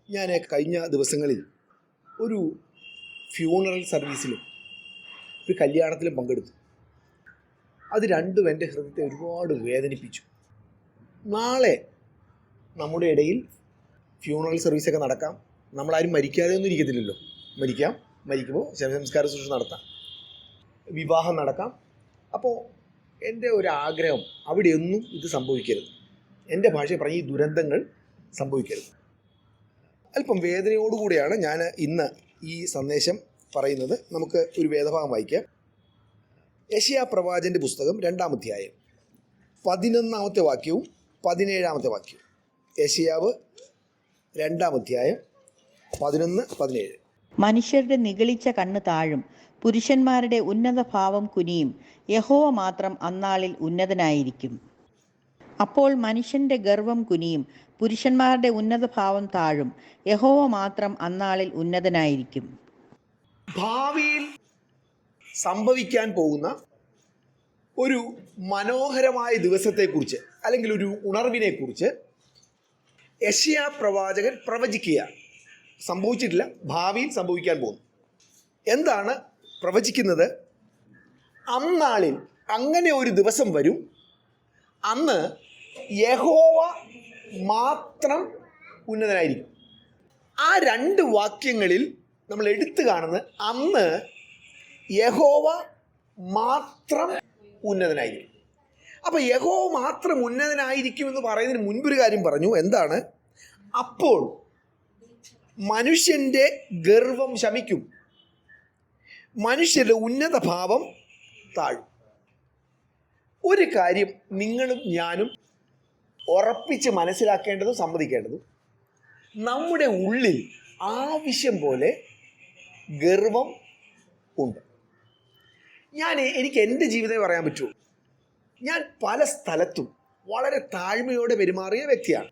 ഞാൻ കഴിഞ്ഞ ദിവസങ്ങളിൽ ഒരു ഫ്യൂണറൽ സർവീസിലും ഒരു കല്യാണത്തിലും പങ്കെടുത്തു. അത് രണ്ടും എൻ്റെ ഹൃദയത്തെ ഒരുപാട് വേദനിപ്പിച്ചു. നാളെ നമ്മുടെ ഇടയിൽ ഫ്യൂണറൽ സർവീസൊക്കെ നടക്കാം. നമ്മളാരും മരിക്കാതെ ഒന്നും ഇരിക്കത്തില്ലല്ലോ. മരിക്കുമ്പോൾ ശവസംസ്കാര ശുശ്രൂഷ നടത്താം, വിവാഹം നടക്കാം. അപ്പോൾ എൻ്റെ ഒരു ആഗ്രഹം, അവിടെയൊന്നും ഇത് സംഭവിക്കരുത്. എൻ്റെ ഭാഷയിൽ പറഞ്ഞ ഈ ദുരന്തങ്ങൾ സംഭവിക്കരുത്. അല്പം വേദനയോടുകൂടിയാണ് ഞാൻ ഇന്ന് ഈ സന്ദേശം പറയുന്നത്. നമുക്ക് ഒരു വേദഭാഗം വായിക്കാം. യെശയ്യാ പ്രവാചകൻ്റെ പുസ്തകം 2-ാം അധ്യായം 11-ാമത്തെ വാക്യവും 17-ാമത്തെ വാക്യവും. യെശയ്യാവ് 2-ാം അധ്യായം 11-17. മനുഷ്യരുടെ നിഗളിച്ച കണ്ണ് താഴും, പുരുഷന്മാരുടെ ഉന്നത ഭാവം കുനിയും. യഹോവ മാത്രം അന്നാളിൽ ഉന്നതനായിരിക്കും. അപ്പോൾ മനുഷ്യന്റെ ഗർവം കുനിയും, പുരുഷന്മാരുടെ ഉന്നത ഭാവം താഴും. യഹോവ മാത്രം അന്നാളിൽ ഉന്നതനായിരിക്കും. ഭാവിയിൽ സംഭവിക്കാൻ പോകുന്ന ഒരു മനോഹരമായ ദിവസത്തെക്കുറിച്ച് അല്ലെങ്കിൽ ഒരു ഉണർവിനെക്കുറിച്ച് യെശയ്യാ പ്രവാചകൻ പ്രവചിക്കുകയാണ്. സംഭവിച്ചിട്ടില്ല, ഭാവിയിൽ സംഭവിക്കാൻ പോകുന്നു. എന്താണ് പ്രവചിക്കുന്നത്? അന്നാളിൽ അങ്ങനെ ഒരു ദിവസം വരും, അന്ന് യഹോവ മാത്രം ഉന്നതനായിരിക്കും. ആ രണ്ട് വാക്യങ്ങളിൽ നമ്മൾ എടുത്തു കാണുന്നത് അന്ന് യഹോവ മാത്രം ഉന്നതനായിരിക്കും. അപ്പോൾ യഹോവ മാത്രം ഉന്നതനായിരിക്കും എന്ന് പറയുന്നതിന് മുൻപൊരു കാര്യം പറഞ്ഞു. എന്താണ്? അപ്പോൾ മനുഷ്യൻ്റെ ഗർവം ശമിക്കും, മനുഷ്യരുടെ ഉന്നത ഭാവം താഴും. ഒരു കാര്യം നിങ്ങളും ഞാനും ഉറപ്പിച്ച് മനസ്സിലാക്കേണ്ടതും സമ്മതിക്കേണ്ടതും, നമ്മുടെ ഉള്ളിൽ ആവശ്യം പോലെ ഗർവം ഉണ്ട്. എനിക്ക് എൻ്റെ ജീവിതം പറയാൻ പറ്റുമോ? ഞാൻ പല സ്ഥലത്തും വളരെ താഴ്മയോടെ പെരുമാറിയ വ്യക്തിയാണ്.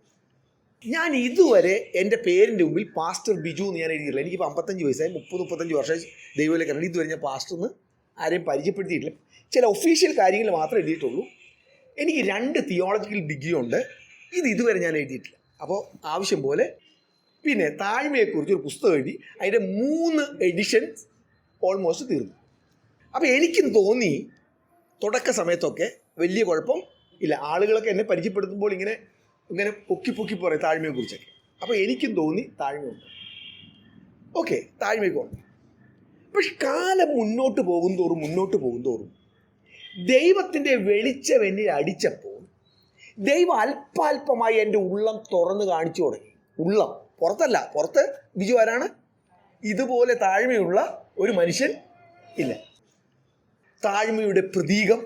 ഞാൻ ഇതുവരെ എൻ്റെ പേരിൻ്റെ മുമ്പിൽ പാസ്റ്റർ ബിജു എന്ന് ഞാൻ എഴുതിയിട്ടില്ല. എനിക്കിപ്പോൾ 55 വയസ്സായി, 30-35 വർഷം ദൈവത്തിലേക്ക് കണ്ടു. ഇതുവരെ ഞാൻ പാസ്റ്റർന്ന് ആരെയും പരിചയപ്പെടുത്തിയിട്ടില്ല. ചില ഒഫീഷ്യൽ കാര്യങ്ങൾ മാത്രമേ എഴുതിയിട്ടുള്ളൂ. എനിക്ക് 2 തിയോളജിക്കൽ ഡിഗ്രി ഉണ്ട്. ഇതുവരെ ഞാൻ എഴുതിയിട്ടില്ല. അപ്പോൾ ആവശ്യം പോലെ. പിന്നെ താഴ്മയെക്കുറിച്ച് ഒരു പുസ്തകം എഴുതി, അതിൻ്റെ 3 എഡിഷൻസ് ഓൾമോസ്റ്റ് തീർന്നു. അപ്പോൾ എനിക്കും തോന്നി തുടക്ക സമയത്തൊക്കെ വലിയ കുഴപ്പം ഇല്ല, ആളുകളൊക്കെ എന്നെ പരിചയപ്പെടുത്തുമ്പോൾ ഇങ്ങനെ പൊക്കി പറയും താഴ്മയെക്കുറിച്ചൊക്കെ. അപ്പോൾ എനിക്കും തോന്നി താഴ്മയുണ്ട്, ഓക്കെ, താഴ്മയൊക്കെ. പക്ഷെ കാലം മുന്നോട്ട് പോകും തോറും ദൈവത്തിൻ്റെ വെളിച്ചം എന്നിൽ അടിച്ചപ്പോൾ ദൈവം അല്പാൽപമായി എൻ്റെ ഉള്ളം തുറന്ന് കാണിച്ചു തുടങ്ങി. ഉള്ളം, പുറത്തല്ല. പുറത്ത് ബിജു ആരാണ്? ഇതുപോലെ താഴ്മയുള്ള ഒരു മനുഷ്യൻ ഇല്ല. താഴ്മയുടെ പ്രതീകം,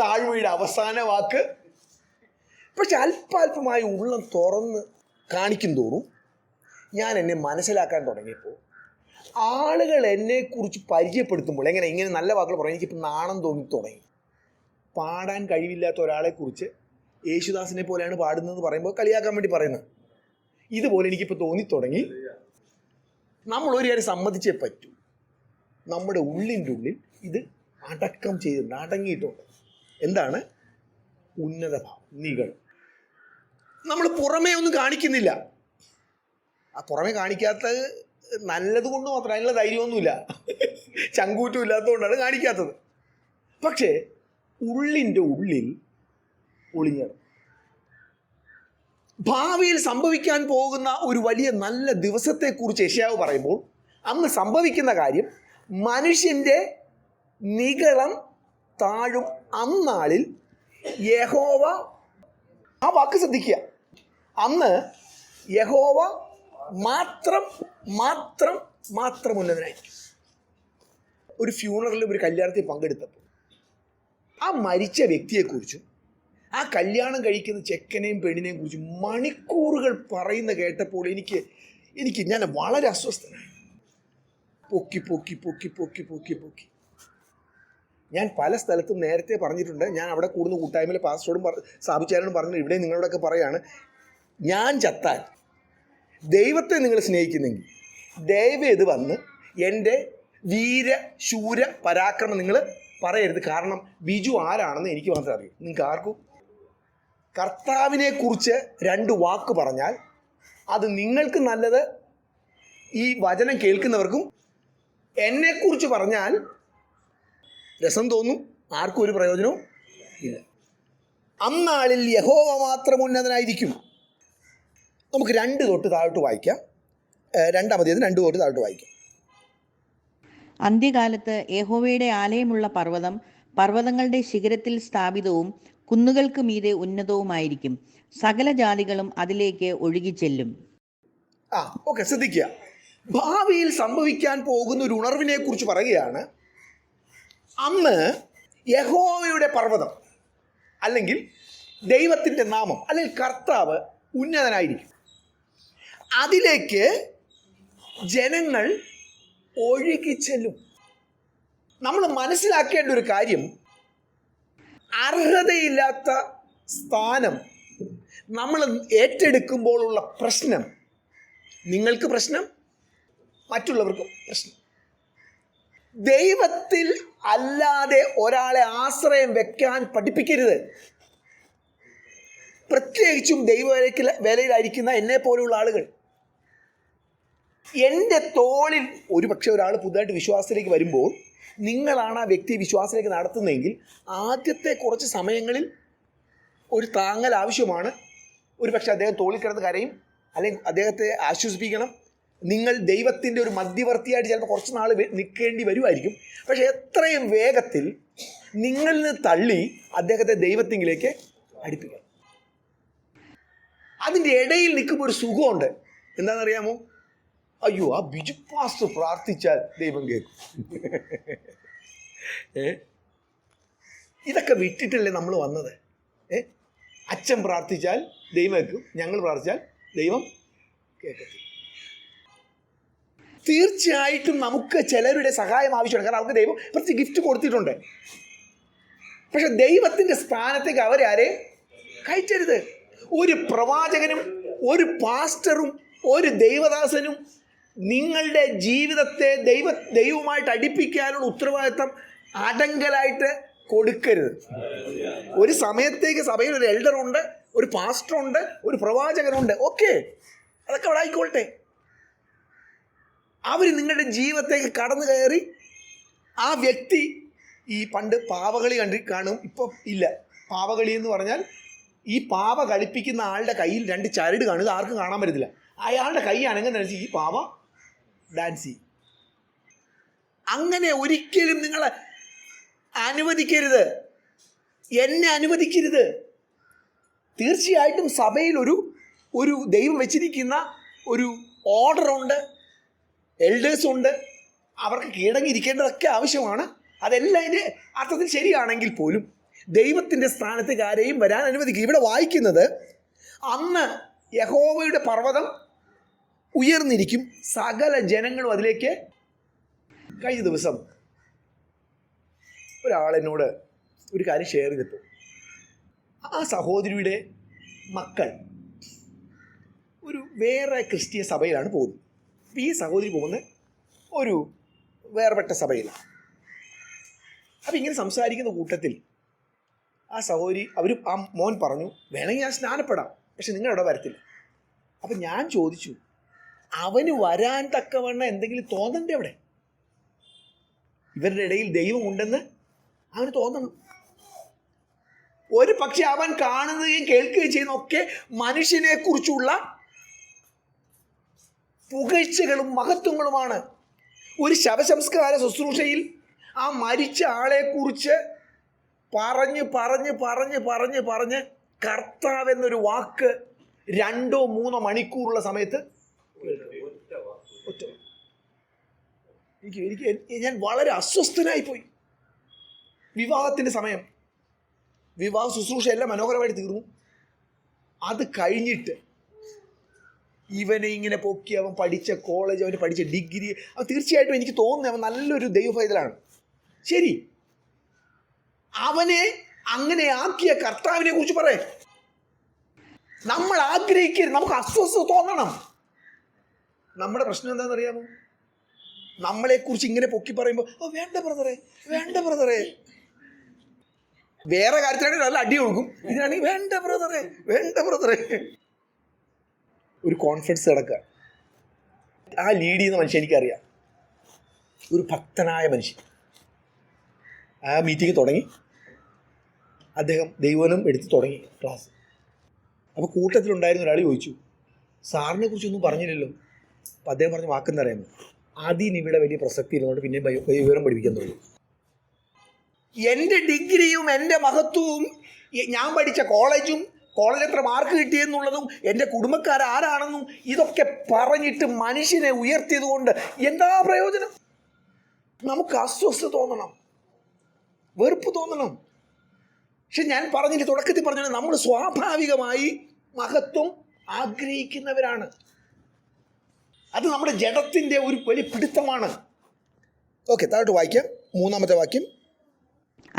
താഴ്മയുടെ അവസാന വാക്ക്. പക്ഷെ അല്പാൽപമായി ഉള്ളം തുറന്ന് കാണിക്കും തോറും ഞാൻ എന്നെ മനസ്സിലാക്കാൻ തുടങ്ങിയപ്പോൾ ആളുകൾ എന്നെക്കുറിച്ച് പരിചയപ്പെടുത്തുമ്പോൾ ഇങ്ങനെ നല്ല വാക്കുകൾ പറയും, എനിക്കിപ്പോൾ നാണം തോന്നി തുടങ്ങി. പാടാൻ കഴിവില്ലാത്ത ഒരാളെക്കുറിച്ച് യേശുദാസിനെ പോലെയാണ് പാടുന്നതെന്ന് പറയുമ്പോൾ കളിയാക്കാൻ വേണ്ടി പറയുന്നത്. ഇതുപോലെ എനിക്കിപ്പോൾ തോന്നിത്തുടങ്ങി. നമ്മൾ ഒരു കാര്യം സമ്മതിച്ചേ പറ്റൂ, നമ്മുടെ ഉള്ളിൻ്റെ ഉള്ളിൽ ഇത് അടക്കം ചെയ്തിട്ടുണ്ട്, അടങ്ങിയിട്ടുണ്ട്. എന്താണ്? ഉന്നതഭാവം, നിഗളം. നമ്മൾ പുറമേ ഒന്നും കാണിക്കുന്നില്ല. ആ പുറമേ കാണിക്കാത്തത് നല്ലത് കൊണ്ട് മാത്രം, അതിനുള്ള ധൈര്യമൊന്നുമില്ല, ചങ്കൂറ്റം ഇല്ലാത്തതുകൊണ്ടാണ് കാണിക്കാത്തത്. പക്ഷേ ഉള്ളിൻ്റെ ഉള്ളിൽ ഒളിഞ്ഞത്. ഭാവിയിൽ സംഭവിക്കാൻ പോകുന്ന ഒരു വലിയ നല്ല ദിവസത്തെക്കുറിച്ച് യെശയ്യാവ് പറയുമ്പോൾ അന്ന് സംഭവിക്കുന്ന കാര്യം മനുഷ്യൻ്റെ നിഗളം താഴും. അന്നാളിൽ യഹോവ, ആ വാക്ക് ശ്രദ്ധിക്കുക, അന്ന് യഹോവ മാത്രം ഉന്നതനായിരിക്കും. ഒരു ഫ്യൂണറലിൽ ഒരു കല്യാണത്തിൽ പങ്കെടുത്തപ്പോൾ ആ മരിച്ച വ്യക്തിയെക്കുറിച്ചും ആ കല്യാണം കഴിക്കുന്ന ചെക്കനെയും പെണ്ണിനെയും കുറിച്ചും മണിക്കൂറുകൾ പറയുന്ന കേട്ടപ്പോൾ ഞാൻ വളരെ അസ്വസ്ഥനായി. പൊക്കി. ഞാൻ പല സ്ഥലത്തും നേരത്തെ പറഞ്ഞിട്ടുണ്ട്. ഞാൻ അവിടെ കൂടുന്ന കൂട്ടായ്മയിലെ പാസ്റ്ററോടും സ്ഥാപിച്ചാരോടും പറഞ്ഞു, ഇവിടെ നിങ്ങളോടൊക്കെ പറയാണ്, ഞാൻ ചത്താൽ ദൈവത്തെ നിങ്ങൾ സ്നേഹിക്കുന്നെങ്കിൽ ദയവേത് വന്ന് എൻ്റെ വീരശൂര പരാക്രമം നിങ്ങൾ പറയരുത്. കാരണം ബിജു ആരാണെന്ന് എനിക്ക് മാത്രമേ അറിയൂ. നിങ്ങൾക്ക് ആർക്കും കർത്താവിനെ കുറിച്ച് 2 വാക്ക് പറഞ്ഞാൽ അത് നിങ്ങൾക്ക് നല്ലത്, ഈ വചനം കേൾക്കുന്നവർക്കും. എന്നെക്കുറിച്ച് പറഞ്ഞാൽ രസം തോന്നും, ആർക്കും ഒരു പ്രയോജനവും ഇല്ല. അന്നാളിൽ യഹോവ മാത്രം ഉന്നതനായിരിക്കും. നമുക്ക് 2 തൊട്ട് താഴോട്ട് വായിക്കാം. 2-ാം അധ്യായം 2 തൊട്ട് താഴോട്ട് വായിക്കാം. അന്ത്യകാലത്ത് യഹോവയുടെ ആലയമുള്ള പർവ്വതം പർവ്വതങ്ങളുടെ ശിഖരത്തിൽ സ്ഥാപിതവും കുന്നുകൾക്ക് മീതെ ഉന്നതവുമായിരിക്കും. സകല ജാതികളും അതിലേക്ക് ഒഴുകിച്ചെല്ലും. ഓക്കെ, ശ്രദ്ധിക്കുക. ഭാവിയിൽ സംഭവിക്കാൻ പോകുന്ന ഒരു ഉണർവിനെ കുറിച്ച് പറയുകയാണ്. അന്ന് യഹോവയുടെ പർവ്വതം അല്ലെങ്കിൽ ദൈവത്തിൻ്റെ നാമം അല്ലെങ്കിൽ കർത്താവ് ഉന്നതനായിരിക്കും. അതിലേക്ക് ജനങ്ങൾ ഒഴുകിച്ചെല്ലും. നമ്മൾ മനസ്സിലാക്കേണ്ട ഒരു കാര്യം, അർഹതയില്ലാത്ത സ്ഥാനം നമ്മൾ ഏറ്റെടുക്കുമ്പോഴുള്ള പ്രശ്നം, നിങ്ങൾക്ക് പ്രശ്നം, മറ്റുള്ളവർക്കും പ്രശ്നം. ദൈവത്തിൽ അല്ലാതെ ഒരാളെ ആശ്രയം വെക്കാൻ പഠിപ്പിക്കരുത്. പ്രത്യേകിച്ചും വേലയിലായിരിക്കുന്ന എന്നെ പോലെയുള്ള ആളുകൾ. എൻ്റെ തോളിൽ ഒരുപക്ഷെ ഒരാൾ പുതുതായിട്ട് വിശ്വാസത്തിലേക്ക് വരുമ്പോൾ നിങ്ങളാണ് ആ വ്യക്തിയെ വിശ്വാസത്തിലേക്ക് നടത്തുന്നതെങ്കിൽ ആദ്യത്തെ കുറച്ച് സമയങ്ങളിൽ ഒരു താങ്ങൽ ആവശ്യമാണ്. ഒരുപക്ഷെ അദ്ദേഹം തോളിൽ കിടന്ന് കരയും, അല്ലെങ്കിൽ അദ്ദേഹത്തെ ആശ്വസിപ്പിക്കണം. നിങ്ങൾ ദൈവത്തിൻ്റെ ഒരു മധ്യവർത്തിയായിട്ട് ചിലപ്പോൾ കുറച്ച് നാൾ നിൽക്കേണ്ടി വരുമായിരിക്കും. പക്ഷേ എത്രയും വേഗത്തിൽ നിങ്ങളിൽ നിന്ന് തള്ളി അദ്ദേഹത്തെ ദൈവത്തിങ്കിലേക്ക് അടുപ്പിക്കണം. അതിൻ്റെ ഇടയിൽ നിൽക്കുമ്പോൾ ഒരു സുഖമുണ്ട്. എന്താണെന്നറിയാമോ? അയ്യോ, ആ ബിജു പാസ്റ്റർ പ്രാർത്ഥിച്ചാൽ ദൈവം കേൾക്കും. ഇതൊക്കെ വിട്ടിട്ടല്ലേ നമ്മൾ വന്നത്? അച്ഛൻ പ്രാർത്ഥിച്ചാൽ ദൈവം കേൾക്കും, ഞങ്ങൾ പ്രാർത്ഥിച്ചാൽ ദൈവം കേൾക്കത്തില്ല. തീർച്ചയായിട്ടും നമുക്ക് ചിലരുടെ സഹായം ആവശ്യമാണ്. കാരണം അവർക്ക് ദൈവം പ്രത്യേക ഗിഫ്റ്റ് കൊടുത്തിട്ടുണ്ട്. പക്ഷെ ദൈവത്തിൻ്റെ സ്ഥാനത്തേക്ക് അവരെ ആരെയും കയറ്റരുത്. ഒരു പ്രവാചകനും ഒരു പാസ്റ്ററും ഒരു ദൈവദാസനും നിങ്ങളുടെ ജീവിതത്തെ ദൈവവുമായിട്ട് അടുപ്പിക്കാനുള്ള ഉത്തരവാദിത്തം അടങ്കലായിട്ട് കൊടുക്കരുത്. ഒരു സമയത്തേക്ക് സഭയിൽ ഒരു എൽഡറുണ്ട്, ഒരു പാസ്റ്ററുണ്ട്, ഒരു പ്രവാചകനുണ്ട്. ഓക്കെ, അതൊക്കെ അവിടെ ആയിക്കോട്ടെ. അവർ നിങ്ങളുടെ ജീവിതത്തേക്ക് കടന്നു കയറി ആ വ്യക്തി, ഈ പണ്ട് പാവകളി കാണും, ഇപ്പം ഇല്ല. പാവകളി എന്ന് പറഞ്ഞാൽ ഈ പാവ കളിപ്പിക്കുന്ന ആളുടെ കയ്യിൽ 2 ചരട് കാണും. ഇത് ആർക്കും കാണാൻ പറ്റത്തില്ല. അയാളുടെ കൈ അനങ്ങുന്നതനുസരിച്ച് ഈ പാവ ഡാൻസ് ചെയ്യും. അങ്ങനെ ഒരിക്കലും നിങ്ങൾ അനുവദിക്കരുത്. എന്നെ അനുവദിക്കരുത്. തീർച്ചയായിട്ടും സഭയിൽ ഒരു ദൈവം വെച്ചിരിക്കുന്ന ഒരു ഓർഡറുണ്ട്, എൽഡേഴ്സ് ഉണ്ട്. അവർക്ക് കീഴടങ്ങിയിരിക്കേണ്ടതൊക്കെ ആവശ്യമാണ്. അതെല്ലാം അതിൻ്റെ അർത്ഥത്തിൽ ശരിയാണെങ്കിൽ പോലും ദൈവത്തിൻ്റെ സ്ഥാനത്തേക്ക് ആരെയും വരാൻ അനുവദിക്കുക. ഇവിടെ വായിക്കുന്നത്, അന്ന് യഹോവയുടെ പർവ്വതം ഉയർന്നിരിക്കും, സകല ജനങ്ങളും അതിലേക്ക്. കഴിഞ്ഞ ദിവസം ഒരാളെന്നോട് ഒരു കാര്യം ഷെയർ ചെയ്തിട്ടു. ആ സഹോദരിയുടെ മക്കൾ ഒരു വേറെ ക്രിസ്തീയ സഭയിലാണ് പോകുന്നത്. അപ്പോൾ ഈ സഹോദരി പോകുന്നത് ഒരു വേർപെട്ട സഭയിലാണ്. അപ്പം ഇങ്ങനെ സംസാരിക്കുന്ന കൂട്ടത്തിൽ ആ സഹോദരി, ആ മോൻ പറഞ്ഞു, വേണമെങ്കിൽ ഞാൻ സ്നാനപ്പെടാം, പക്ഷെ നിങ്ങളവിടെ വരത്തില്ല. അപ്പം ഞാൻ ചോദിച്ചു, അവന് വരാൻ തക്കവണ്ണം എന്തെങ്കിലും തോന്നണ്ടേ? അവിടെ ഇവരുടെ ഇടയിൽ ദൈവം ഉണ്ടെന്ന് അവന് തോന്നണം. ഒരു പക്ഷെ അവൻ കാണുകയും കേൾക്കുകയും ചെയ്യുന്നതൊക്കെ മനുഷ്യനെ കുറിച്ചുള്ള പുകഴ്ചകളും മഹത്വങ്ങളുമാണ്. ഒരു ശവസംസ്കാര ശുശ്രൂഷയിൽ ആ മരിച്ച ആളെക്കുറിച്ച് പറഞ്ഞ് പറഞ്ഞ് പറഞ്ഞ് പറഞ്ഞ് പറഞ്ഞ് കർത്താവ് എന്നൊരു വാക്ക് 2-3 മണിക്കൂറുള്ള സമയത്ത് ഞാൻ വളരെ അസ്വസ്ഥനായിപ്പോയി. വിവാഹത്തിൻ്റെ സമയം, വിവാഹ ശുശ്രൂഷ എല്ലാം മനോഹരമായിട്ട് തീർന്നു. അത് കഴിഞ്ഞിട്ട് ഇവനെ ഇങ്ങനെ പൊക്കി, അവൻ പഠിച്ച കോളേജ്, അവന് പഠിച്ച ഡിഗ്രി, അത് തീർച്ചയായിട്ടും എനിക്ക് തോന്നുന്നത് അവൻ നല്ലൊരു ദൈവഭൈതലാണ്. ശരി, അവനെ അങ്ങനെ ആക്കിയ കർത്താവിനെ കുറിച്ച് പറയേ. നമ്മൾ ആഗ്രഹിക്കരുത്, നമുക്ക് അസ്വസ്ഥത തോന്നണം. നമ്മുടെ പ്രശ്നം എന്താണെന്നറിയാമോ? നമ്മളെക്കുറിച്ച് ഇങ്ങനെ പൊക്കി പറയുമ്പോൾ, വേണ്ട ബ്രദറെ, വേണ്ട ബ്രദറെ. വേറെ കാര്യത്തിലാണെങ്കിൽ നല്ല അടി കൊടുക്കും, ഇതിനാണെങ്കിൽ വേണ്ട ബ്രദറെ, വേണ്ട ബ്രദറെ. ഒരു കോൺഫറൻസ് നടക്കുക. ആ ലീഡ് ചെയ്യുന്ന മനുഷ്യൻ എനിക്കറിയാം, ഒരു ഭക്തനായ മനുഷ്യൻ. ആ മീറ്റിംഗ് തുടങ്ങി, അദ്ദേഹം ദൈവവചനം എടുത്ത് തുടങ്ങി ക്ലാസ്. അപ്പോൾ കൂട്ടത്തിലുണ്ടായിരുന്ന ഒരാൾ ചോദിച്ചു, സാറിനെ കുറിച്ചൊന്നും പറഞ്ഞില്ലല്ലോ. അപ്പം അദ്ദേഹം പറഞ്ഞ വാക്കെന്ന് അറിയാമോ? ആദ്യം ഇവിടെ വലിയ പ്രസക്തി ഇരുന്നോണ്ട് പിന്നെ വിവരം പഠിപ്പിക്കാൻ തുടങ്ങി. എൻ്റെ ഡിഗ്രിയും എൻ്റെ മഹത്വവും ഞാൻ പഠിച്ച കോളേജും കോളേജിൽ എത്ര മാർക്ക് കിട്ടിയെന്നുള്ളതും എൻ്റെ കുടുംബക്കാരാരാണെന്നും ഇതൊക്കെ പറഞ്ഞിട്ട് മനുഷ്യനെ ഉയർത്തിയത് കൊണ്ട് എന്താ പ്രയോജനം? നമുക്ക് അസ്വസ്ഥത തോന്നണം, വെറുപ്പ് തോന്നണം. പക്ഷെ ഞാൻ പറഞ്ഞതിൻ്റെ തുടക്കത്തിൽ പറഞ്ഞത് നമ്മൾ സ്വാഭാവികമായി മഹത്വം ആഗ്രഹിക്കുന്നവരാണ്. അത് നമ്മുടെ ജഡത്തിൻ്റെ ഒരു വലിയ പിടുത്തമാണ്. ഓക്കെ, താഴോട്ട് വായിക്കാം. 3-ാമത്തെ വാക്യം.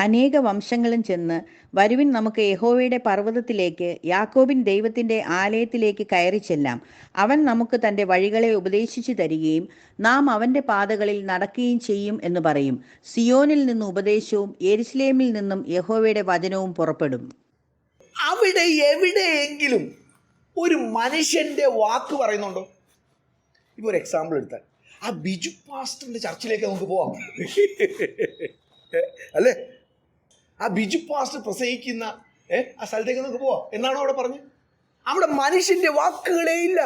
അനേക വംശങ്ങളും ചെന്ന് വരുവിൻ, നമുക്ക് യഹോവയുടെ പർവ്വതത്തിലേക്ക്, യാക്കോബിൻ ദൈവത്തിന്റെ ആലയത്തിലേക്ക് കയറി ചെല്ലാം. അവൻ നമുക്ക് തന്റെ വഴികളെ ഉപദേശിച്ചു തരികയും നാം അവന്റെ പാതകളിൽ നടക്കുകയും ചെയ്യും എന്ന് പറയും. സിയോനിൽ നിന്ന് ഉപദേശവും യെരുശലേമിൽ നിന്നും യഹോവയുടെ വചനവും പുറപ്പെടും. അവിടെ എവിടെയെങ്കിലും ഒരു മനുഷ്യന്റെ വാക്ക് പറയുന്നുണ്ടോ? ഇപ്പോൾ ഒരു എക്സാമ്പിൾ എടുത്താൽ, ആ ബിജു പാസ്റ്ററിന്റെ ചർച്ചിലേക്ക് നമുക്ക് പോവാം അല്ലേ? ആ ബിജു പാസ്റ്റർ പ്രസംഗിക്കുന്ന ആ സ്ഥലത്തേക്ക് നമുക്ക് പോവാം. എന്നാണോ അവിടെ പറഞ്ഞ്? അവിടെ മനുഷ്യന്റെ വാക്കുകളേ ഇല്ല.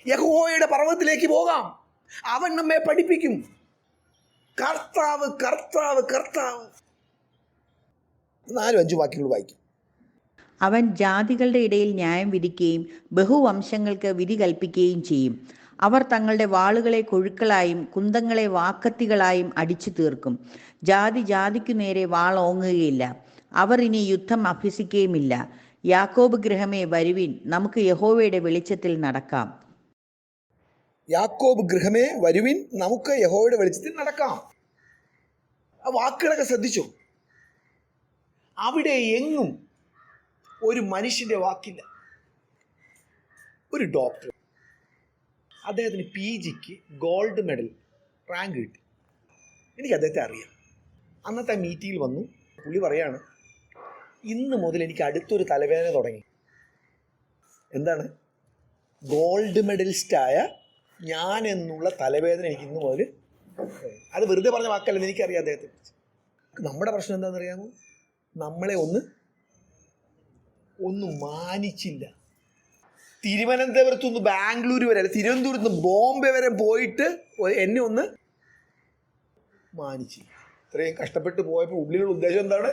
യഹോവയുടെ പർവ്വതത്തിലേക്ക് പോകാം, അവൻ നമ്മെ പഠിപ്പിക്കും. കർത്താവ് കർത്താവ് കർത്താവ്. 4-5 വാക്യങ്ങൾ വായിക്കും. അവൻ ജാതികളുടെ ഇടയിൽ ന്യായം വിധിക്കുകയും ബഹുവംശങ്ങൾക്ക് വിധി കൽപ്പിക്കുകയും ചെയ്യും. അവർ തങ്ങളുടെ വാളുകളെ കൊഴുക്കളായും കുന്തങ്ങളെ വാക്കത്തികളായും അടിച്ചു തീർക്കും. ജാതി ജാതിക്കു നേരെ വാൾ ഓങ്ങുകയില്ല. അവർ ഇനി യുദ്ധം അഭ്യസിക്കുകയുമില്ല. യാക്കോബ് ഗൃഹമേ വരുവിൻ, നമുക്ക് യഹോവയുടെ വെളിച്ചത്തിൽ നടക്കാം. യാക്കോബ് ഗൃഹമേ വരുവിൻ, നമുക്ക് യഹോവയുടെ വെളിച്ചത്തിൽ നടക്കാം. ആ വാക്കുകളൊക്കെ ശ്രദ്ധിച്ചു. അവിടെ എങ്ങും ഒരു മനുഷ്യന്റെ വാക്കില്ല. ഒരു ഡോക്ടർ, അദ്ദേഹത്തിന് PGക്ക് ഗോൾഡ് മെഡൽ റാങ്ക് കിട്ടി. എനിക്ക് അദ്ദേഹത്തെ അറിയാം. അന്നത്തെ മീറ്റിങ്ങിൽ വന്നു. പുള്ളി പറയാണ്, ഇന്ന് മുതൽ എനിക്ക് അടുത്തൊരു തലവേദന തുടങ്ങി. എന്താണ്? ഗോൾഡ് മെഡലിസ്റ്റായ ഞാൻ എന്നുള്ള തലവേദന എനിക്ക് ഇന്ന് മുതൽ. അത് വെറുതെ പറഞ്ഞ വാക്കല്ലെന്ന് എനിക്കറിയാം അദ്ദേഹത്തെ. നമ്മുടെ പ്രശ്നം എന്താണെന്നറിയാമോ? നമ്മളെ ഒന്ന് മാനിച്ചില്ല. തിരുവനന്തപുരത്ത് നിന്ന് ബാംഗ്ലൂർ വരെ, അല്ല തിരുവനന്തപുരത്ത് നിന്ന് ബോംബെ വരെ പോയിട്ട് എന്നെ ഒന്ന് മാനിച്ചില്ല. ഇത്രയും കഷ്ടപ്പെട്ട് പോയപ്പോൾ ഉള്ളിലുള്ള ഉദ്ദേശം എന്താണ്?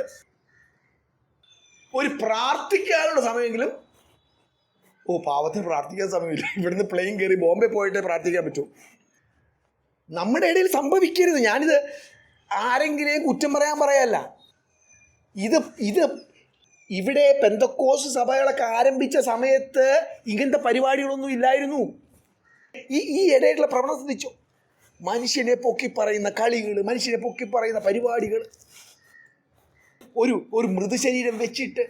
ഒരു പ്രാർത്ഥിക്കാനുള്ള സമയമെങ്കിലും. പാവത്തിന് പ്രാർത്ഥിക്കാൻ സമയമില്ല, ഇവിടുന്ന് പ്ലെയിൻ കയറി ബോംബെ പോയിട്ടേ പ്രാർത്ഥിക്കാൻ പറ്റൂ. നമ്മുടെ ഇടയിൽ സംഭവിക്കരുത്. ഞാനിത് ആരെങ്കിലും കുറ്റം പറയല്ല. ഇത് ഇവിടെ പെന്തക്കോസ്ത് സഭകളൊക്കെ ആരംഭിച്ച സമയത്ത് ഇങ്ങനത്തെ പരിപാടികളൊന്നും ഇല്ലായിരുന്നു. ഈ ഇടയിലുള്ള പ്രവണത ശ്രദ്ധിച്ചു. മനുഷ്യനെ പൊക്കി പറയുന്ന കളികൾ, മനുഷ്യനെ പൊക്കി പറയുന്ന പരിപാടികൾ, ഒരു മൃതശരീരം വെച്ചിട്ട്